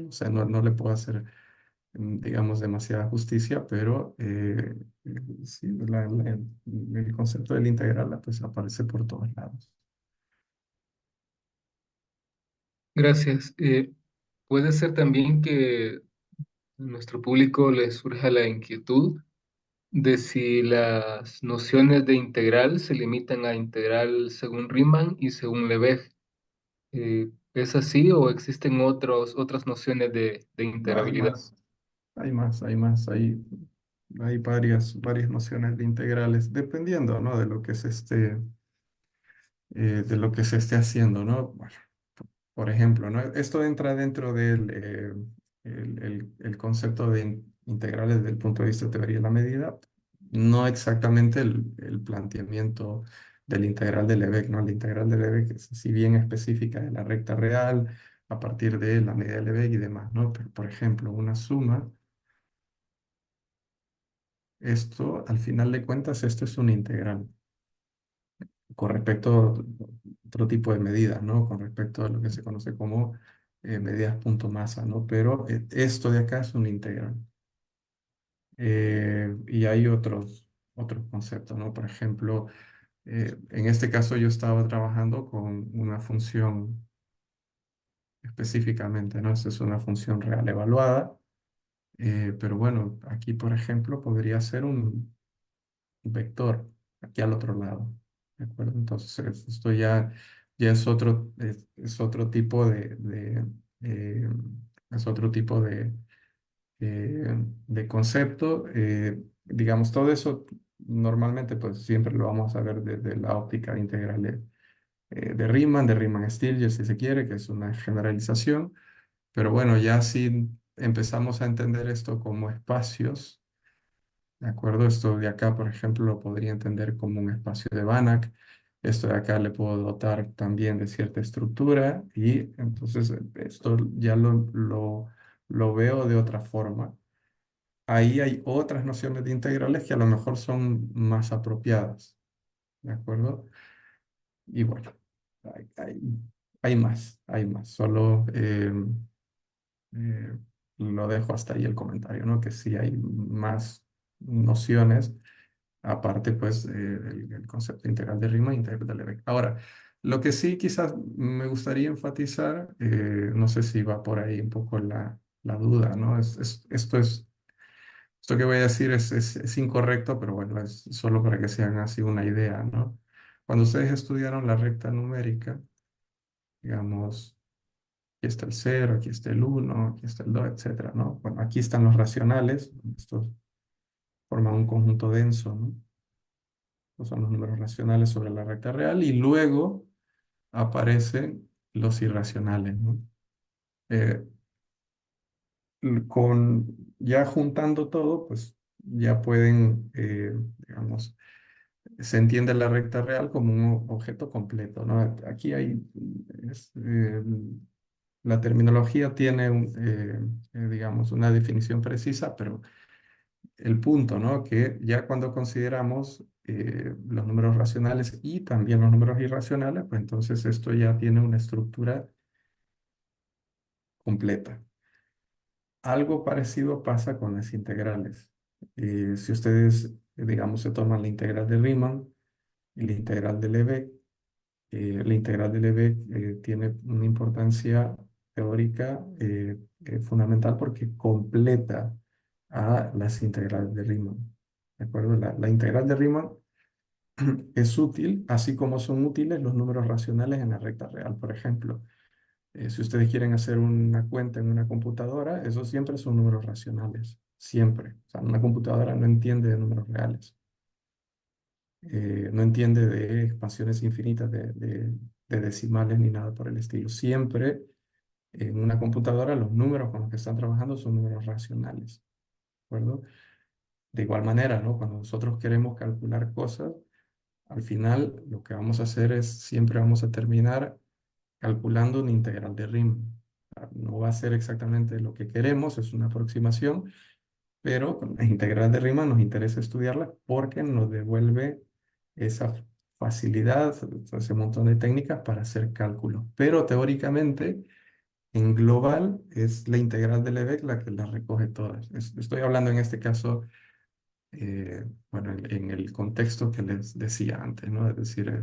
o sea, no le puedo hacer, digamos, demasiada justicia, pero sí, el concepto del integral pues aparece por todos lados. Gracias. Puede ser también que a nuestro público le surja la inquietud de si las nociones de integral se limitan a integral según Riemann y según Lebesgue. ¿Es así o existen otras nociones de No, hay integrabilidad? más, hay más, hay más, hay varias nociones de integrales, dependiendo, ¿no? De lo que de lo que se esté haciendo, ¿no? Bueno, por ejemplo, ¿no? Esto entra dentro del el concepto de integrales desde el punto de vista de teoría de la medida, no exactamente el planteamiento del integral de Lebesgue, ¿no? La integral de Lebesgue es si bien específica de la recta real, a partir de la medida de Lebesgue y demás, ¿no? Pero, por ejemplo, una suma, esto, al final de cuentas, esto es una integral. con respecto a otro tipo de medidas, ¿no? Con respecto a lo que se conoce como medidas punto masa, ¿no? Pero esto de acá es un integral. Y hay otros conceptos, ¿no? Por ejemplo, en este caso yo estaba trabajando con una función específicamente, ¿no? Esta es una función real evaluada, pero bueno, aquí, por ejemplo, podría ser un vector aquí al otro lado, ¿de acuerdo? Entonces, esto ya es otro tipo eh, es otro tipo de concepto. Digamos, todo eso normalmente, pues siempre lo vamos a ver desde la óptica integral de Riemann-Stieltjes, si se quiere, que es una generalización. Pero bueno, ya si empezamos a entender esto como espacios, ¿de acuerdo? Esto de acá, por ejemplo, lo podría entender como un espacio de Banach. Esto de acá le puedo dotar también de cierta estructura y entonces esto ya lo veo de otra forma. Ahí hay otras nociones de integrales que a lo mejor son más apropiadas, ¿de acuerdo? Y bueno, hay, hay, hay más. Solo eh, lo dejo hasta ahí el comentario, ¿no? Que sí hay más nociones, aparte pues el concepto integral de Riemann e integral de Lebesgue. Ahora, lo que sí quizás me gustaría enfatizar, no sé si va por ahí un poco la duda, ¿no? Esto que voy a decir es incorrecto, pero bueno, es solo para que se hagan así una idea, ¿no? Cuando ustedes estudiaron la recta numérica, digamos, aquí está el cero, aquí está el uno, aquí está el 2, etcétera, ¿no? Bueno, aquí están los racionales, estos forman un conjunto denso, ¿no? Estos son los números racionales sobre la recta real y luego aparecen los irracionales, ¿no? Eh, ya juntando todo, pues ya pueden, digamos, se entiende la recta real como un objeto completo, ¿no? Aquí hay, es, la terminología tiene, digamos, una definición precisa, pero el punto, ¿no? Que ya cuando consideramos los números racionales y también los números irracionales, pues entonces esto ya tiene una estructura completa. Algo parecido pasa con las integrales. Si ustedes, digamos, se toman la integral de Riemann y la integral de Lebesgue, la integral de Lebesgue tiene una importancia teórica fundamental porque completa a las integrales de Riemann. ¿De acuerdo? La integral de Riemann es útil, así como son útiles los números racionales en la recta real. Por ejemplo, si ustedes quieren hacer una cuenta en una computadora, esos siempre son números racionales. Siempre. O sea, una computadora no entiende de números reales. No entiende de expansiones infinitas de decimales ni nada por el estilo. Siempre en una computadora los números con los que están trabajando son números racionales, ¿de acuerdo? De igual manera, ¿no? Cuando nosotros queremos calcular cosas, al final lo que vamos a hacer es siempre vamos a terminar calculando una integral de Riemann. O sea, no va a ser exactamente lo que queremos, es una aproximación, pero con la integral de Riemann nos interesa estudiarla porque nos devuelve esa facilidad, ese montón de técnicas para hacer cálculos. Pero teóricamente, en global, es la integral de Lebesgue la que las recoge todas. Estoy hablando en este caso, bueno, en el contexto que les decía antes, ¿no? Es decir,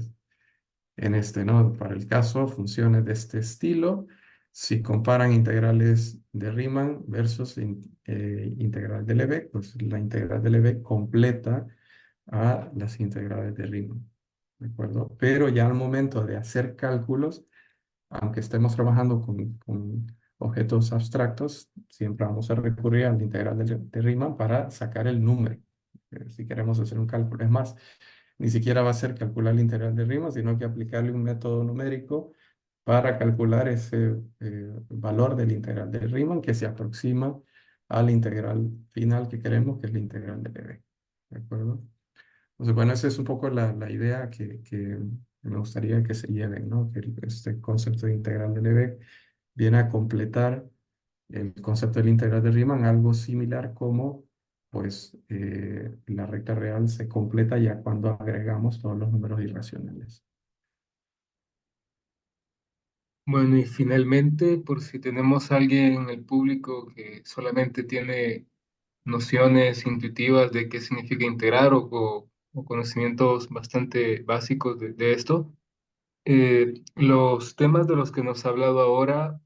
en este, ¿no? Para el caso, funciones de este estilo, si comparan integrales de Riemann versus integral de Lebesgue, pues la integral de Lebesgue completa a las integrales de Riemann, ¿de acuerdo? Pero ya al momento de hacer cálculos, aunque estemos trabajando con objetos abstractos, siempre vamos a recurrir a la integral de Riemann para sacar el número, si queremos hacer un cálculo. Es más, ni siquiera va a ser calcular la integral de Riemann, sino que aplicarle un método numérico para calcular ese valor de la integral de Riemann que se aproxima a la integral final que queremos, que es la integral de Lebesgue. ¿De acuerdo? Entonces, bueno, esa es un poco la idea que me gustaría que se lleven, ¿no? Que este concepto de integral de Lebesgue viene a completar el concepto de la integral de Riemann, algo similar como pues la recta real se completa ya cuando agregamos todos los números irracionales. Bueno, y finalmente, por si tenemos a alguien en el público que solamente tiene nociones intuitivas de qué significa integrar o conocimientos bastante básicos de esto, los temas de los que nos ha hablado ahora,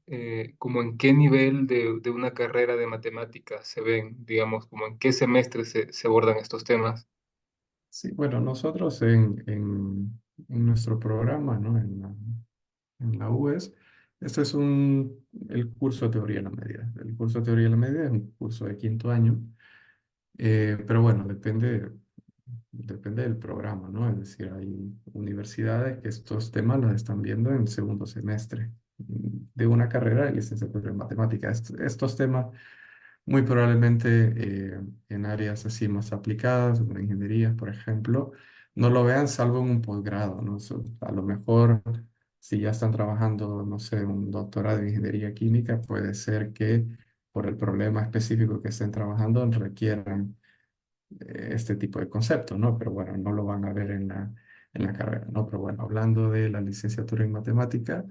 como en qué nivel de una carrera de matemáticas se ven, digamos, como en qué semestre se abordan estos temas. Sí, bueno, nosotros en nuestro programa, ¿no? En la UES, este es el curso de teoría de la medida. El curso de teoría de la medida es un curso de quinto año, pero bueno, depende del programa, ¿no? Es decir, hay universidades que estos temas los están viendo en segundo semestre de una carrera de licenciatura en matemáticas. Estos temas muy probablemente en áreas así más aplicadas, como ingeniería, por ejemplo, no lo vean salvo en un posgrado, ¿no? A lo mejor si ya están trabajando, no sé, un doctorado en ingeniería química, puede ser que por el problema específico que estén trabajando requieran este tipo de conceptos, ¿no? Pero bueno, no lo van a ver en la carrera, ¿no? Pero bueno, hablando de la licenciatura en matemática,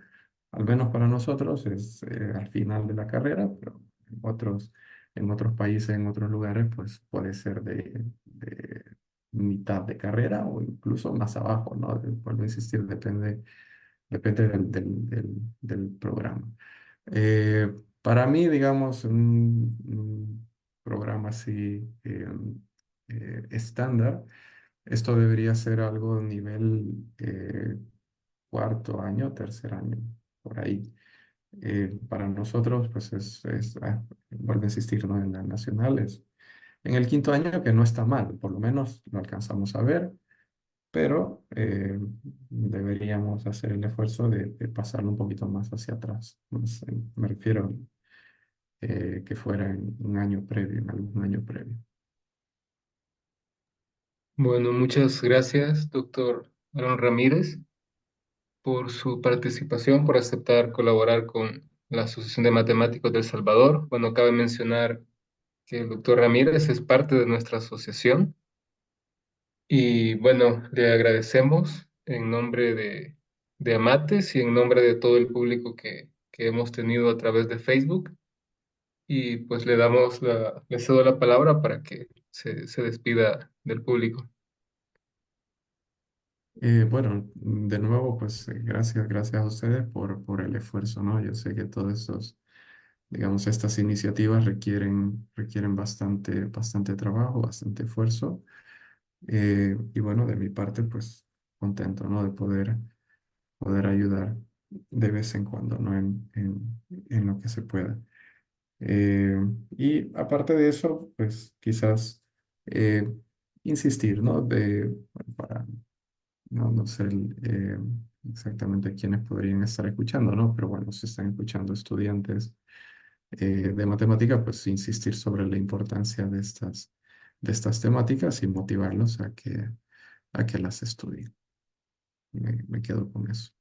al menos para nosotros es al final de la carrera, pero en otros países, en otros lugares, pues puede ser de mitad de carrera o incluso más abajo, ¿no? Vuelvo a insistir, depende del programa. Para mí, digamos, un programa así estándar, esto debería ser algo de nivel cuarto año, tercer año, por ahí. Para nosotros, pues vuelvo a insistir, ¿no? En las nacionales. En el quinto año, que no está mal, por lo menos lo alcanzamos a ver, pero deberíamos hacer el esfuerzo de pasarlo un poquito más hacia atrás. Me refiero que fuera en un año previo, en algún año previo. Bueno, muchas gracias, doctor Aaron Ramírez, por su participación, por aceptar colaborar con la Asociación de Matemáticos de El Salvador. Bueno, cabe mencionar que el doctor Ramírez es parte de nuestra asociación y bueno, le agradecemos en nombre de Amates y en nombre de todo el público que hemos tenido a través de Facebook y pues le cedo la palabra para que se despida del público. Bueno, de nuevo, pues gracias a ustedes por el esfuerzo, ¿no? Yo sé que todos estos, digamos, estas iniciativas requieren bastante trabajo, bastante esfuerzo. Y bueno, de mi parte, pues contento, ¿no? De poder ayudar de vez en cuando, ¿no? En lo que se pueda. Eh, y aparte de eso, pues quizás eh, insistir, ¿no? Bueno, para no sé exactamente quiénes podrían estar escuchando, ¿no? Pero bueno, si están escuchando estudiantes de matemática, pues insistir sobre la importancia de estas temáticas y motivarlos a que las estudien. Me quedo con eso.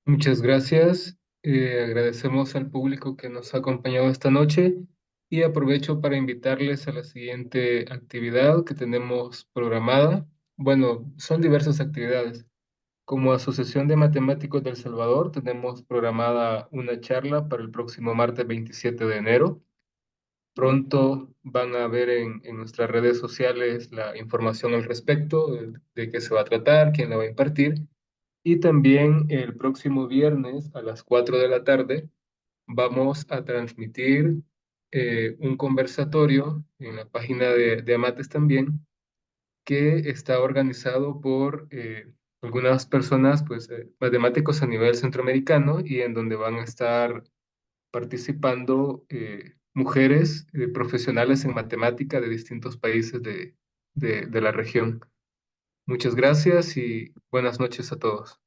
Muchas gracias. Agradecemos al público que nos ha acompañado esta noche y aprovecho para invitarles a la siguiente actividad que tenemos programada. Bueno, son diversas actividades. Como Asociación de Matemáticos del Salvador, tenemos programada una charla para el próximo martes 27 de enero. Pronto van a ver en nuestras redes sociales la información al respecto, de qué se va a tratar, quién la va a impartir. Y también el próximo viernes a las 4 de la tarde vamos a transmitir un conversatorio en la página de Amates también, que está organizado por algunas personas, pues matemáticos a nivel centroamericano y en donde van a estar participando mujeres profesionales en matemática de distintos países de la región. Muchas gracias y buenas noches a todos.